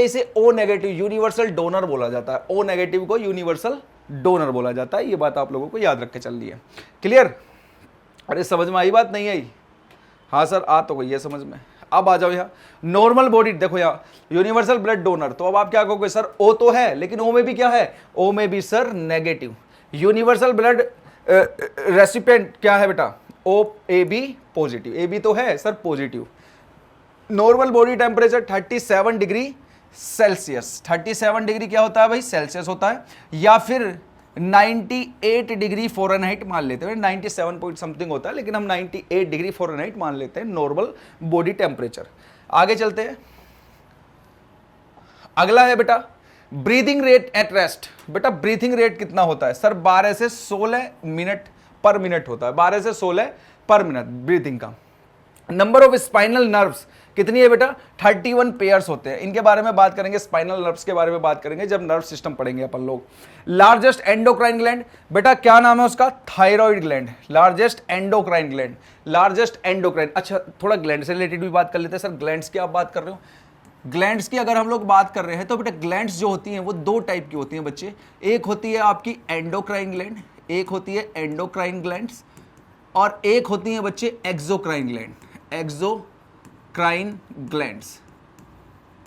इसे ओ नेगेटिव यूनिवर्सल डोनर बोला जाता है। ओ नेगेटिव को यूनिवर्सल डोनर बोला जाता है। ये बात आप लोगों को याद रख के चलनी है। क्लियर? अरे समझ में आई बात, नहीं आई? हाँ सर आ तो गई है समझ में। अब आ जाओ यहाँ नॉर्मल बॉडी, देखो यहाँ यूनिवर्सल ब्लड डोनर। तो अब आप क्या कहोगे सर, ओ तो है लेकिन ओ में भी क्या है, ओ में भी sir negative. Universal blood recipient क्या है बेटा, O A B positive. A B तो है sir positive. Normal body temperature 37 degree Celsius. 37 degree क्या होता है भाई, सेल्सियस होता है, या फिर 98 डिग्री फ़ारेनहाइट मान लेते हैं। 97 पॉइंट समथिंग होता है, लेकिन हम 98 डिग्री फ़ारेनहाइट मान लेते हैं नॉर्मल बॉडी टेम्परेचर। आगे चलते हैं। अगला है बेटा ब्रीदिंग रेट एट रेस्ट, बेटा ब्रीथिंग रेट कितना होता है सर? 12 से 16 मिनट पर मिनट होता है, 12 से 16 पर मिनट ब्रीथिंग का। नंबर ऑफ स्पाइनल नर्व्स कितनी है बेटा? 31 पेयर्स होते हैं। इनके बारे में बात करेंगे, स्पाइनल नर्व्स के बारे में बात करेंगे जब नर्व सिस्टम पढ़ेंगे अपन लोग। लार्जेस्ट एंडोक्राइन ग्लैंड, बेटा क्या नाम है उसका? Thyroid gland. Largest endocrine gland, largest endocrine. अच्छा थोड़ा ग्लैंड से रिलेटेड भी बात कर लेते हैं सर। ग्लैंड्स की आप बात कर रहे हो, ग्लैंड्स की अगर हम लोग बात कर रहे हैं तो बेटा ग्लैंड्स जो होती हैं वो दो टाइप की होती हैं बच्चे। एक होती है आपकी एंडोक्राइन ग्लैंड, एक होती है एंडोक्राइन ग्लैंड्स, और एक होती है बच्चे exocrine gland. Exocrine glands,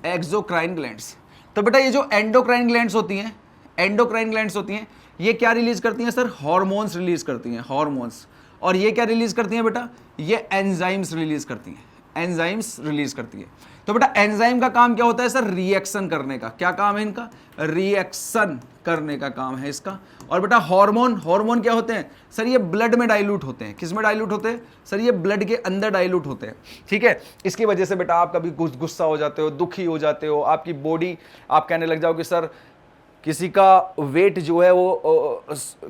exocrine glands. तो बेटा ये जो एंडोक्राइन ग्लैंड्स होती हैं, एंडोक्राइन ग्लैंड्स होती हैं, ये क्या रिलीज करती हैं सर? हार्मोन्स रिलीज करती हैं, हार्मोन्स। और ये क्या रिलीज करती हैं बेटा? ये एंजाइम्स रिलीज करती हैं, एंजाइम्स रिलीज करती है। तो बेटा एंजाइम का काम क्या होता है सर? रिएक्शन करने का। क्या काम है इनका? रिएक्शन करने का काम है इसका। और बेटा हार्मोन, हार्मोन क्या होते हैं सर? ये ब्लड में डाइल्यूट होते हैं। किस में डाइल्यूट होते हैं सर? ये ब्लड के अंदर डाइल्यूट होते हैं, ठीक है। इसकी वजह से बेटा आप कभी गुस्सा हो जाते हो, दुखी हो जाते हो, आपकी बॉडी, आप कहने लग जाओ कि सर किसी का वेट जो है वो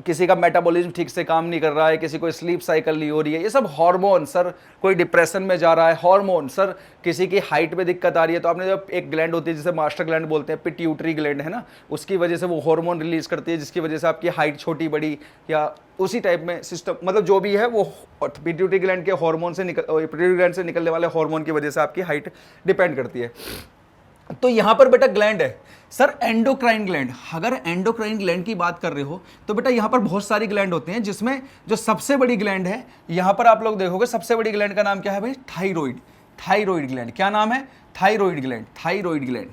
किसी का मेटाबॉलिज्म ठीक से काम नहीं कर रहा है, किसी को स्लीप साइकिल नहीं हो रही है, ये सब हार्मोन। सर कोई डिप्रेशन में जा रहा है, हार्मोन। सर किसी की हाइट में दिक्कत आ रही है, तो आपने जब एक ग्लैंड होती है जिसे मास्टर ग्लैंड बोलते हैं, पिट्यूटरी ग्लैंड है ना, उसकी वजह से वो हार्मोन रिलीज करती है, जिसकी वजह से आपकी हाइट छोटी बड़ी या उसी टाइप में सिस्टम, मतलब जो भी है वो पिट्यूटरी ग्लैंड के हार्मोन से पिट्यूटरी ग्लैंड से निकलने वाले हार्मोन की वजह से आपकी हाइट डिपेंड करती है। तो यहां पर बेटा ग्लैंड है सर एंडोक्राइन ग्लैंड। अगर एंडोक्राइन ग्लैंड की बात कर रहे हो तो बेटा यहां पर बहुत सारी ग्लैंड होती हैं, जिसमें जो सबसे बड़ी ग्लैंड है यहां पर आप लोग देखोगे, सबसे बड़ी ग्लैंड का नाम क्या है भाई? थायराइड। Thyroid gland. क्या नाम है? Thyroid gland, thyroid gland,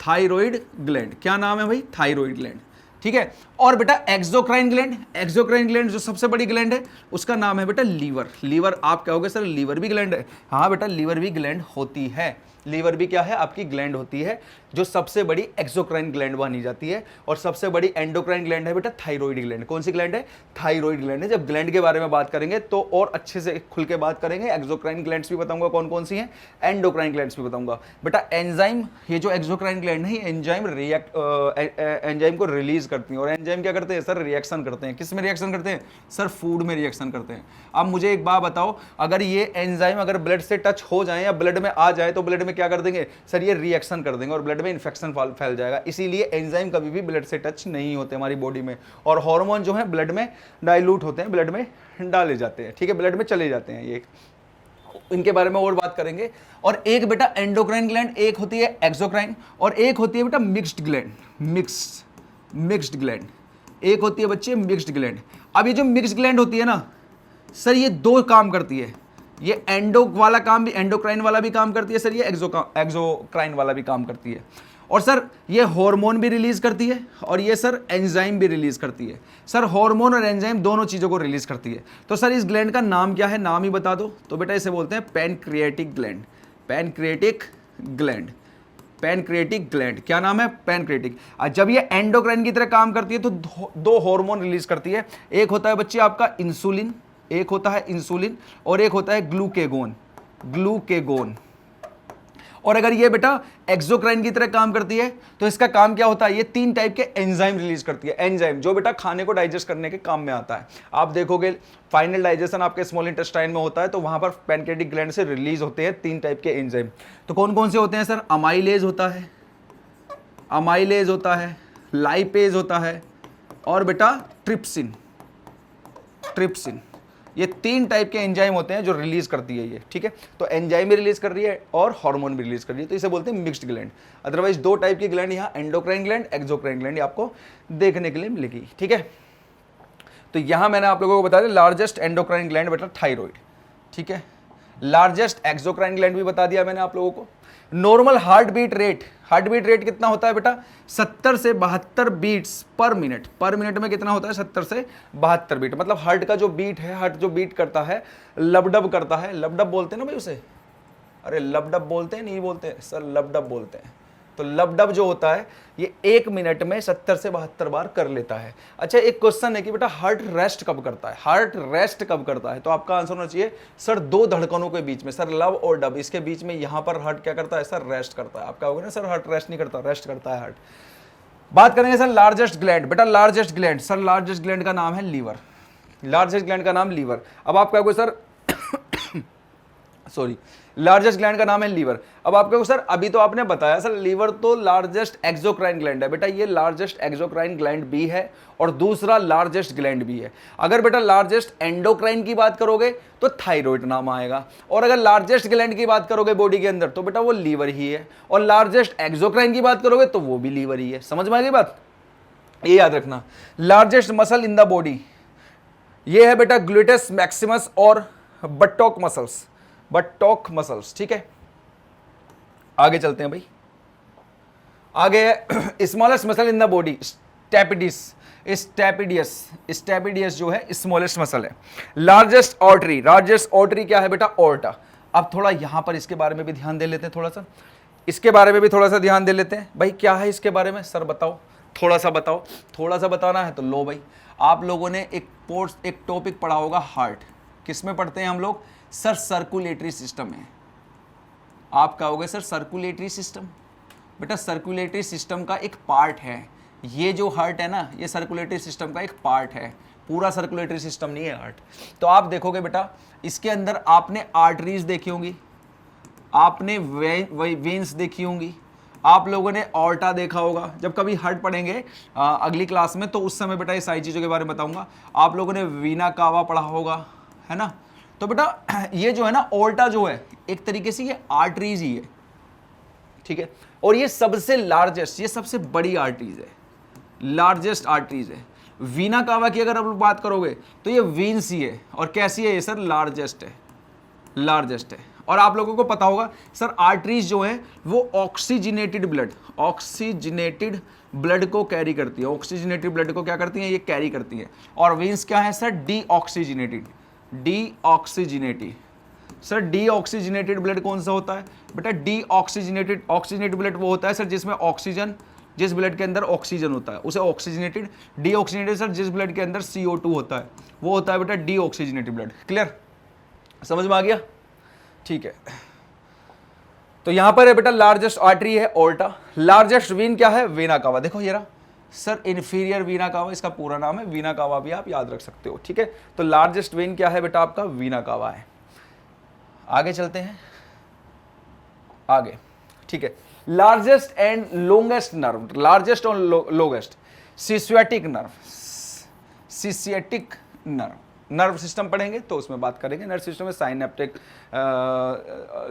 thyroid gland. क्या नाम है भाई? थायराइड ग्लैंड, ठीक है। और बेटा एक्सोक्राइन ग्लैंड, एक्सोक्राइन ग्लैंड जो सबसे बड़ी ग्लैंड है उसका नाम है बेटा लीवर। लीवर, आप कहोगे सर लीवर भी ग्लैंड है? हाँ बेटा लीवर भी ग्लैंड होती है। लीवर भी क्या है? आपकी ग्लैंड होती है, जो सबसे बड़ी एक्सोक्राइन ग्लैंड मानी जाती है। और सबसे बड़ी एंडोक्राइन ग्लैंड है बेटा थायराइड ग्लैंड। कौन सी ग्लैंड है? थायराइड ग्लैंड है। जब ग्लैंड के बारे में बात करेंगे तो और अच्छे से खुल के बात करेंगे। एक्सोक्राइन ग्लैंड्स भी बताऊंगा कौन कौन सी हैं, एंडोक्राइन ग्लैंड्स भी बताऊंगा। बेटा एंजाइम, ये जो एक्सोक्राइन ग्लैंड है, एंजाइम एंजाइम को रिलीज करती है। और एंजाइम क्या करते हैं सर? रिएक्शन करते हैं। किस में रिएक्शन करते हैं सर? फूड में रिएक्शन करते हैं। अब मुझे एक बात बताओ, अगर ये एंजाइम अगर ब्लड से टच हो जाए या ब्लड में आ जाए तो ब्लड में क्या कर देंगे सर? ये रिएक्शन कर देंगे और ब्लड में इन्फेक्शन फैल जाएगा। इसीलिए एंजाइम कभी भी ब्लड से टच नहीं होते हमारी बॉडी में। और हार्मोन जो है ब्लड में डाइल्यूट होते हैं, ब्लड में डाले जाते हैं, ठीक है, ब्लड में चले जाते हैं। ये इनके बारे में और बात करेंगे। और एक बेटा एंडोक्राइन ग्लैंड, एक होती है एक्सोक्राइन, और एक होती है बेटा मिक्स्ड ग्लैंड, मिक्स्ड ग्लैंड। एक होती है बच्चे मिक्स्ड ग्लैंड। अब ये जो मिक्स्ड ग्लैंड होती है ना सर, ये दो काम करती है। ये एंडो वाला काम भी, एंडोक्राइन वाला भी काम करती है सर, ये एक्सोक्राइन वाला भी काम करती है। और सर ये हार्मोन भी रिलीज करती है और ये सर एंजाइम भी रिलीज करती है। सर हार्मोन और एंजाइम दोनों चीज़ों को रिलीज करती है। तो सर इस ग्लैंड का नाम क्या है? नाम ही बता दो। तो बेटा इसे बोलते हैं pancreatic gland, pancreatic gland, pancreatic gland. क्या नाम है? पैनक्रियाटिक। जब ये एंडोक्राइन की तरह काम करती है तो दो हार्मोन रिलीज करती है। एक होता है बच्चे आपका इंसुलिन, एक होता है इंसुलिन, और एक होता है ग्लूकेगोन, ग्लूकेगोन। और अगर ये बेटा एक्सोक्राइन की तरह काम करती है तो इसका काम क्या होता है? ये 3 टाइप के एंजाइम रिलीज करती है। एंजाइम जो बेटा खाने को डाइजेस्ट करने के काम में आता है। आप देखोगे फाइनल डाइजेशन आपके स्मॉल इंटेस्टाइन में होता है, तो वहां पर पैनक्रियाटिक ग्लैंड से रिलीज होते हैं 3 टाइप के एंजाइम। तो कौन कौन से होते हैं सर? अमाइलेज होता है, अमाइलेज होता है, लाइपेज होता है, और बेटा ट्रिप्सिन, ट्रिप्सिन। ये 3 टाइप के एंजाइम होते हैं जो रिलीज करती है ये, ठीक है। तो एंजाइम भी रिलीज कर रही है और हार्मोन भी रिलीज कर रही है, तो इसे बोलते हैं मिक्स्ड ग्लैंड। अदरवाइज 2 टाइप की ग्लैंड यहाँ एंडोक्राइन ग्लैंड, एक्सोक्राइन ग्लैंड आपको देखने के लिए मिलेगी, ठीक है। तो यहाँ मैंने आप लोगों को बता दिया लार्जेस्ट एंडोक्राइन ग्लैंड बेटा थायराइड, ठीक है। लार्जेस्ट एक्सोक्राइन ग्लैंड भी बता दिया मैंने आप लोगों को। Normal heartbeat rate, heartbeat rate कितना होता है बेटा? 70 से 72 बीट्स पर मिनट। पर मिनट में कितना होता है? 70 से 72 बीट। मतलब हार्ट का जो बीट है, हार्ट जो बीट करता है, लबडब करता है। लबडब बोलते हैं ना भाई उसे? अरे लबडब बोलते हैं, नहीं बोलते सर? लबडब बोलते हैं, तो लबडब जो होता है ये 1 मिनट में 70 से 72 बार कर लेता है। अच्छा, एक क्वेश्चन है कि बेटा हार्ट रेस्ट कब करता है, हार्ट रेस्ट कब करता है? तो आपका आंसर होना चाहिए सर 2 धड़कनों के बीच में, सर लव और डब, इसके बीच में यहां पर हार्ट क्या करता है सर? रेस्ट करता है। आपका होगा ना सर हार्ट रेस्ट नहीं करता, रेस्ट करता है हार्ट। बात करेंगे सर लार्जेस्ट ग्लैंड, बेटा largest gland, sir largest gland का नाम है लीवर, लार्जेस्ट ग्लैंड का नाम लीवर। अब आप कहोगे सर सॉरी, लार्जेस्ट ग्लैंड का नाम है लीवर। अब आप कहोगे सर अभी तो आपने बताया सर लीवर तो लार्जेस्ट एक्सोक्राइन ग्लैंड है। बेटा ये लार्जेस्ट एक्सोक्राइन ग्लैंड भी है और दूसरा लार्जेस्ट ग्लैंड भी है। अगर बेटा लार्जेस्ट एंडोक्राइन की बात करोगे तो थायराइड नाम आएगा, और अगर लार्जेस्ट ग्लैंड की बात करोगे बॉडी के अंदर तो बेटा वो लीवर ही है, और लार्जेस्ट एक्सोक्राइन की बात करोगे तो वो भी लीवर ही है। समझ में आ गई बात? ये याद रखना। Largest muscle in the body ये है बेटा ग्लूटेस मैक्सिमस और बटॉक मसल्स, बटॉक मसल्स। ठीक है, आगे चलते हैं भाई। आगे है smallest muscle in the body stapedius, stapedius, stapedius जो है स्मॉलेस्ट मसल है। लार्जेस्ट आर्टरी, लार्जेस्ट आर्टरी क्या है बेटा? ऑर्टा। अब थोड़ा यहां पर इसके बारे में भी ध्यान दे लेते हैं, थोड़ा सा इसके बारे में भी थोड़ा सा ध्यान दे लेते हैं भाई। क्या है इसके बारे में सर? बताओ, थोड़ा सा बताओ। थोड़ा सा बताना है तो लो भाई, आप लोगों ने एक टॉपिक पढ़ा होगा हार्ट, किसमें पढ़ते हैं हम लोग सर? सर्कुलेटरी सिस्टम है। आप कहोगे सर सर्कुलेटरी सिस्टम, बेटा सर्कुलेटरी सिस्टम का एक पार्ट है ये जो हार्ट है ना, ये सर्कुलेटरी सिस्टम का एक पार्ट है, पूरा सर्कुलेटरी सिस्टम नहीं है हार्ट। तो आप देखोगे बेटा इसके अंदर आपने आर्टरीज देखी होंगी, आपने वेन्स देखी होंगी, आप लोगों ने ऑर्टा देखा होगा। जब कभी हार्ट पढ़ेंगे अगली क्लास में तो उस समय बेटा ये सारी चीज़ों के बारे में बताऊंगा। आप लोगों ने वीना कावा पढ़ा होगा, है ना? तो बेटा ये जो है ना ऑर्टा जो है एक तरीके से ये आर्टरीज ही है, ठीक है? और ये सबसे लार्जेस्ट, ये सबसे बड़ी आर्टरीज है, लार्जेस्ट आर्टरीज है। वीना कावा की अगर आप बात करोगे तो ये वीन्स ही है, और कैसी है ये सर? लार्जेस्ट है, लार्जेस्ट है। और आप लोगों को पता होगा सर आर्टरीज जो है वो ऑक्सीजनेटेड ब्लड, ऑक्सीजनेटेड ब्लड को कैरी करती है, ऑक्सीजनेटेड ब्लड को क्या करती है? ये कैरी करती है। और वीन्स क्या है sir? Deoxygenated, deoxygenated. Sir deoxygenated blood कौन सा होता है बेटा? डीऑक्सीजनेटेड, ऑक्सीजनेटेड ब्लड वो होता है सर जिसमें ऑक्सीजन, जिस ब्लड के अंदर ऑक्सीजन होता है उसे ऑक्सीजनेटेड। डीऑक्सीजनेटेड सर जिस ब्लड के अंदर CO2 होता है वो होता है बेटा डीऑक्सीजनेटेड ब्लड। क्लियर? समझ में आ गया? ठीक है, तो यहां पर है बेटा लार्जेस्ट आर्टरी है ऑर्टा। लार्जेस्ट वेन क्या है? Vena cava. देखो ये रहा सर, इंफीरियर वीना कावा इसका पूरा नाम है, वीना कावा भी आप याद रख सकते हो, ठीक है? तो लार्जेस्ट वेन क्या है बेटा? आपका वीना कावा है। आगे चलते हैं, आगे, ठीक है। Largest and longest nerve, largest और longest sciatic nerve, sciatic nerve, nerve system पढ़ेंगे तो उसमें बात करेंगे। नर्व सिस्टम में साइनेप्टिक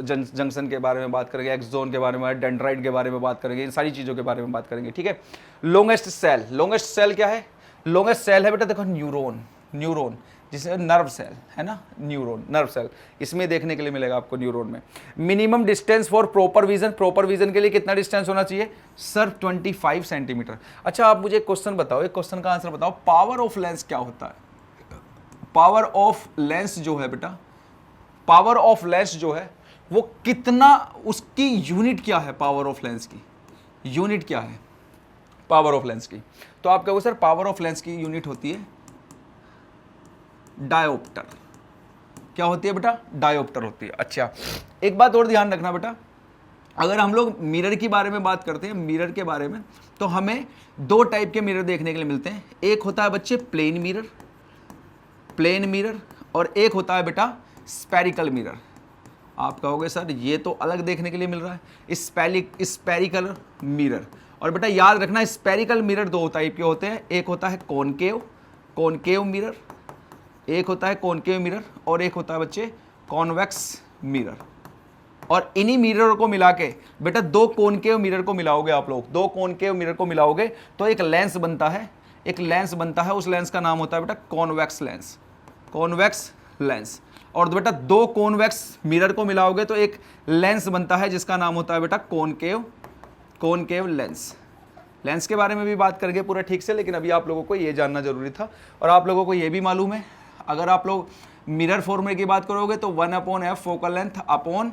जंक्शन के बारे में बात करेंगे, एक्सोन के बारे में, डेंड्राइट के बारे में बात करेंगे, इन सारी चीज़ों के बारे में बात करेंगे, ठीक है। लोंगेस्ट सेल, लोंगेस्ट सेल क्या है? लोंगेस्ट सेल है बेटा देखो न्यूरॉन, न्यूरॉन जिसे नर्व सेल है ना, न्यूरॉन, नर्व सेल, इसमें देखने के लिए मिलेगा आपको न्यूरॉन में। Minimum distance for proper vision, proper vision के लिए कितना डिस्टेंस होना चाहिए सर? 25 सेंटीमीटर। अच्छा आप मुझे एक क्वेश्चन बताओ, एक क्वेश्चन का आंसर बताओ, पावर ऑफ लेंस क्या होता है? पावर ऑफ लेंस जो है बेटा, पावर ऑफ लेंस जो है वो कितना, उसकी यूनिट क्या है? पावर ऑफ लेंस की यूनिट क्या है पावर ऑफ लेंस की? तो आप कहोगे सर पावर ऑफ लेंस की यूनिट होती है डायोप्टर। क्या होती है बेटा? डायोप्टर होती है। अच्छा एक बात और ध्यान रखना बेटा, अगर हम लोग मिरर के बारे में बात करते हैं, मिरर के बारे में, तो हमें दो टाइप के मिरर देखने के लिए मिलते हैं। एक होता है बच्चे प्लेन मिरर, प्लेन मिरर, और एक होता है बेटा स्पेरिकल मिरर। आप कहोगे सर ये तो अलग देखने के लिए मिल रहा है, स्पेरिकल मिरर। और बेटा याद रखना स्पेरिकल मिरर दो टाइप के होते हैं, एक होता है कॉनकेव, कॉनकेव मिरर, एक होता है कॉनकेव मिरर, और एक होता है बच्चे कॉन्वेक्स मिरर। और इन्हीं मिरर को मिला के बेटा दो कॉनकेव मिरर को मिलाओगे आप लोग, दो कॉनकेव मिरर को मिलाओगे तो एक लेंस बनता है, एक लेंस बनता है, उस लेंस का नाम होता है बेटा कॉन्वेक्स लेंस, कॉन्वेक्स लेंस। और बेटा दो कॉन्वेक्स मिरर को मिलाओगे तो एक लेंस बनता है जिसका नाम होता है बेटा कॉनकेव, कॉनकेव लेंस। लेंस के बारे में भी बात करेंगे पूरा ठीक से, लेकिन अभी आप लोगों को ये जानना जरूरी था। और आप लोगों को ये भी मालूम है, अगर आप लोग मिरर फॉर्मूले की बात करोगे तो 1/f focal length upon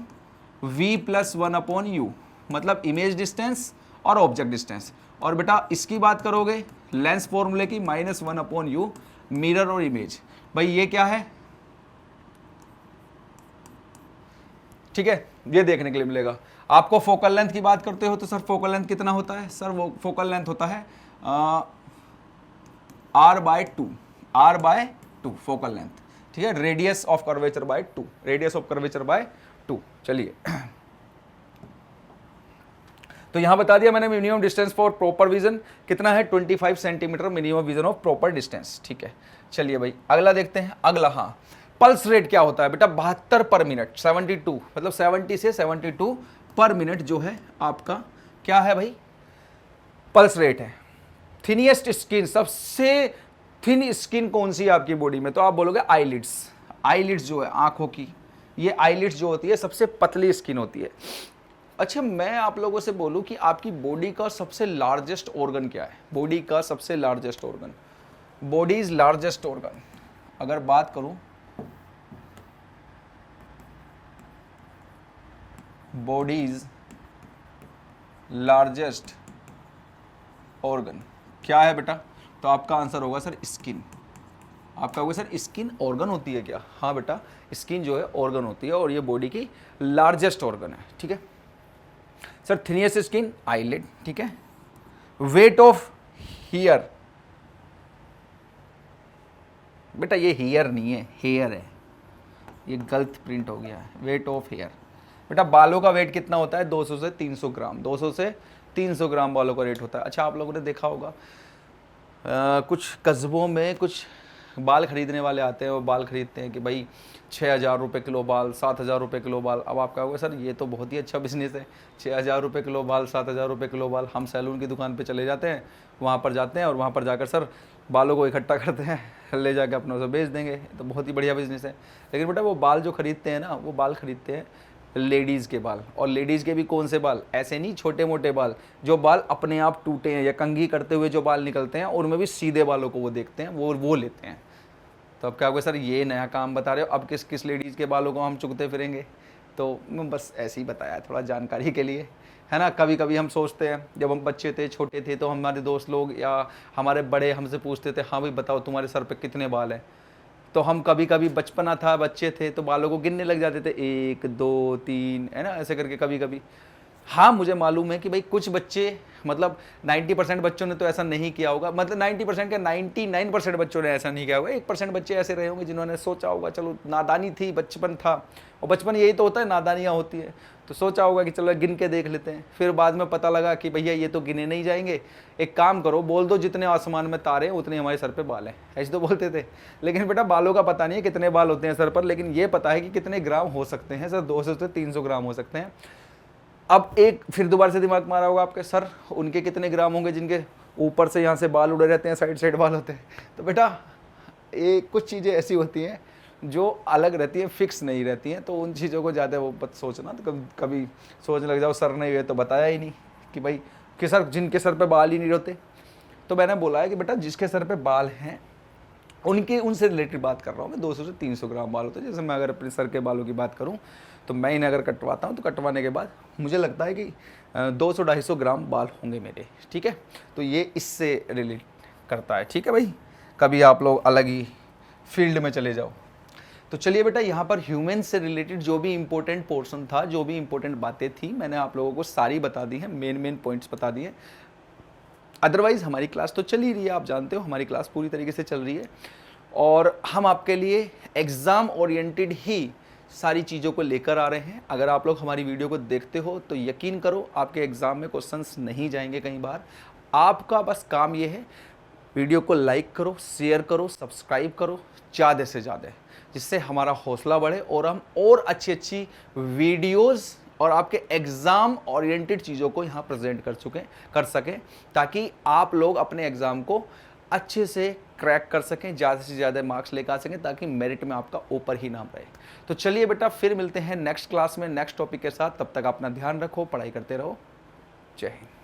v + 1/u, मतलब इमेज डिस्टेंस और ऑब्जेक्ट डिस्टेंस। और बेटा इसकी बात करोगे लेंस फॉर्मूले की -1/u मिरर और इमेज। भाई ये क्या है, ठीक है, ये देखने के लिए मिलेगा। आपको फोकल लेंथ की बात करते हो तो सर फोकल लेंथ कितना होता है, सर वो फोकल लेंथ होता है r/2 फोकल लेंथ, ठीक है, radius of curvature by 2, radius of curvature by 2। चलिए तो यहां बता दिया मैंने minimum distance for proper vision कितना है 25 centimetre minimum vision of proper distance, ठीक है। चलिए भाई अगला देखते हैं। अगला, हाँ, पल्स रेट क्या होता है बेटा, 72 पर मिनट, 72 मतलब 70 से 72 पर मिनट जो है आपका क्या है भाई, पल्स रेट है। थिनिएस्ट स्किन, सबसे थिन स्किन कौन सी है आपकी बॉडी में, तो आप बोलोगे आईलिड्स। आईलिड्स जो है आंखों की, ये आईलिड्स जो होती है सबसे पतली स्किन होती है। अच्छा मैं आप लोगों से बोलूं कि आपकी बॉडी का सबसे लार्जेस्ट ऑर्गन क्या है, बॉडी का सबसे largest organ, bodies largest organ अगर बात करूं, बॉडीज लार्जेस्ट ऑर्गन क्या है बेटा, तो आपका आंसर होगा सर स्किन। आपका होगा सर स्किन ऑर्गन होती है क्या, हाँ बेटा स्किन जो है ऑर्गन होती है और ये बॉडी की लार्जेस्ट ऑर्गन है, ठीक है। सर थिनियस्ट स्किन आईलिड, ठीक है। वेट ऑफ हियर, बेटा ये हियर नहीं है, हेयर है, ये गलत प्रिंट हो गया है। वेट ऑफ हेयर, बेटा बालों का वेट कितना होता है 200 से 300 ग्राम, 200 से 300 ग्राम बालों का रेट होता है। अच्छा आप लोगों ने देखा होगा कुछ कस्बों में कुछ बाल खरीदने वाले आते हैं, वो बाल खरीदते हैं कि भाई 6,000 रुपये किलो बाल, 7,000 रुपये किलो बाल। अब आप कहोगे सर ये तो बहुत ही अच्छा बिजनेस है, 6,000 रुपये किलो बाल, 7,000 रुपये किलो बाल। हम सैलून की दुकान पे चले जाते हैं, वहाँ पर जाते हैं और वहाँ पर जाकर सर बालों को इकट्ठा करते हैं, ले जाके अपने उसे बेच देंगे, तो बहुत ही बढ़िया बिजनेस है। लेकिन बेटा वो बाल जो खरीदते हैं ना, वो बाल खरीदते हैं लेडीज़ के बाल, और लेडीज़ के भी कौन से बाल, ऐसे नहीं छोटे मोटे बाल, जो बाल अपने आप टूटे हैं या कंघी करते हुए जो बाल निकलते हैं, उनमें भी सीधे बालों को वो देखते हैं, वो लेते हैं। तो अब क्या होगा सर ये नया काम बता रहे हो, अब किस किस लेडीज़ के बालों को हम चुगते फिरेंगे। तो मैं बस ऐसे ही बताया थोड़ा जानकारी के लिए, है ना। कभी कभी हम सोचते हैं जब हम बच्चे थे, छोटे थे, तो हमारे दोस्त लोग या हमारे बड़े हमसे पूछते थे, हाँ भाई बताओ तुम्हारे सर पे कितने बाल हैं। तो हम कभी कभी बचपना था, बच्चे थे, तो बालों को गिनने लग जाते थे, 1 2 3, है ना, ऐसे करके कभी कभी। हाँ मुझे मालूम है कि भाई कुछ बच्चे, मतलब 90% बच्चों ने तो ऐसा नहीं किया होगा, मतलब 90% के 99% बच्चों ने ऐसा नहीं किया होगा। 1% बच्चे ऐसे रहे होंगे जिन्होंने सोचा होगा चलो नादानी थी, बचपन था, और बचपन यही तो होता है, नादानियाँ होती है, तो सोचा होगा कि चलो गिन के देख लेते हैं। फिर बाद में पता लगा कि भैया ये तो गिने नहीं जाएंगे, एक काम करो बोल दो जितने आसमान में तारे हैं उतने हमारे सर पे बाल हैं, ऐसे तो बोलते थे। लेकिन बेटा बालों का पता नहीं है कितने बाल होते हैं सर पर, लेकिन ये पता है कि कितने ग्राम हो सकते हैं सर, 200 से 300 ग्राम हो सकते हैं। अब एक फिर दोबारा से दिमाग मारा होगा आपके, सर उनके कितने ग्राम होंगे जिनके ऊपर से यहाँ से बाल उड़े रहते हैं, साइड साइड बाल होते हैं। तो बेटा ये कुछ चीज़ें ऐसी होती हैं जो अलग रहती हैं, फिक्स नहीं रहती हैं, तो उन चीज़ों को ज़्यादा वो मत सोचना। तो कभी सोचने लग जाओ सर ने ये तो बताया ही नहीं कि भाई कि सर जिनके सर पे बाल ही नहीं होते। तो मैंने बोला है कि बेटा जिसके सर पे बाल हैं उनसे रिलेटेड बात कर रहा हूँ मैं। 200 से 300 ग्राम बाल होते हैं। जैसे मैं अगर अपने सर के बालों की बात करूँ तो मैं इन्हें अगर कटवाता हूँ तो कटवाने के बाद मुझे लगता है कि 200-250 ग्राम बाल होंगे मेरे, ठीक है। तो ये इससे रिलेट करता है, ठीक है भाई। कभी आप लोग अलग ही फील्ड में चले जाओ। तो चलिए बेटा यहाँ पर ह्यूमन से रिलेटेड जो भी इंपॉर्टेंट पोर्शन था, जो भी इंपॉर्टेंट बातें थी, मैंने आप लोगों को सारी बता दी हैं, मेन पॉइंट्स बता दिए। अदरवाइज़ हमारी क्लास तो चल ही रही है, आप जानते हो हमारी क्लास पूरी तरीके से चल रही है, और हम आपके लिए एग्ज़ाम ओरिएंटेड ही सारी चीज़ों को लेकर आ रहे हैं। अगर आप लोग हमारी वीडियो को देखते हो तो यकीन करो आपके एग्ज़ाम में क्वेश्चंस नहीं जाएंगे कई बार। आपका बस काम ये है, वीडियो को लाइक करो, शेयर करो, सब्सक्राइब करो ज़्यादा से ज़्यादा, जिससे हमारा हौसला बढ़े और हम और अच्छी वीडियोज़ और आपके एग्ज़ाम ओरिएंटेड चीज़ों को यहाँ प्रेजेंट कर सकें, ताकि आप लोग अपने एग्ज़ाम को अच्छे से क्रैक कर सकें, ज़्यादा से ज़्यादा मार्क्स लेकर आ सकें, ताकि मेरिट में आपका ऊपर ही नाम रहे। तो चलिए बेटा फिर मिलते हैं नेक्स्ट क्लास में नेक्स्ट टॉपिक के साथ। तब तक अपना ध्यान रखो, पढ़ाई करते रहो। जय हिंद।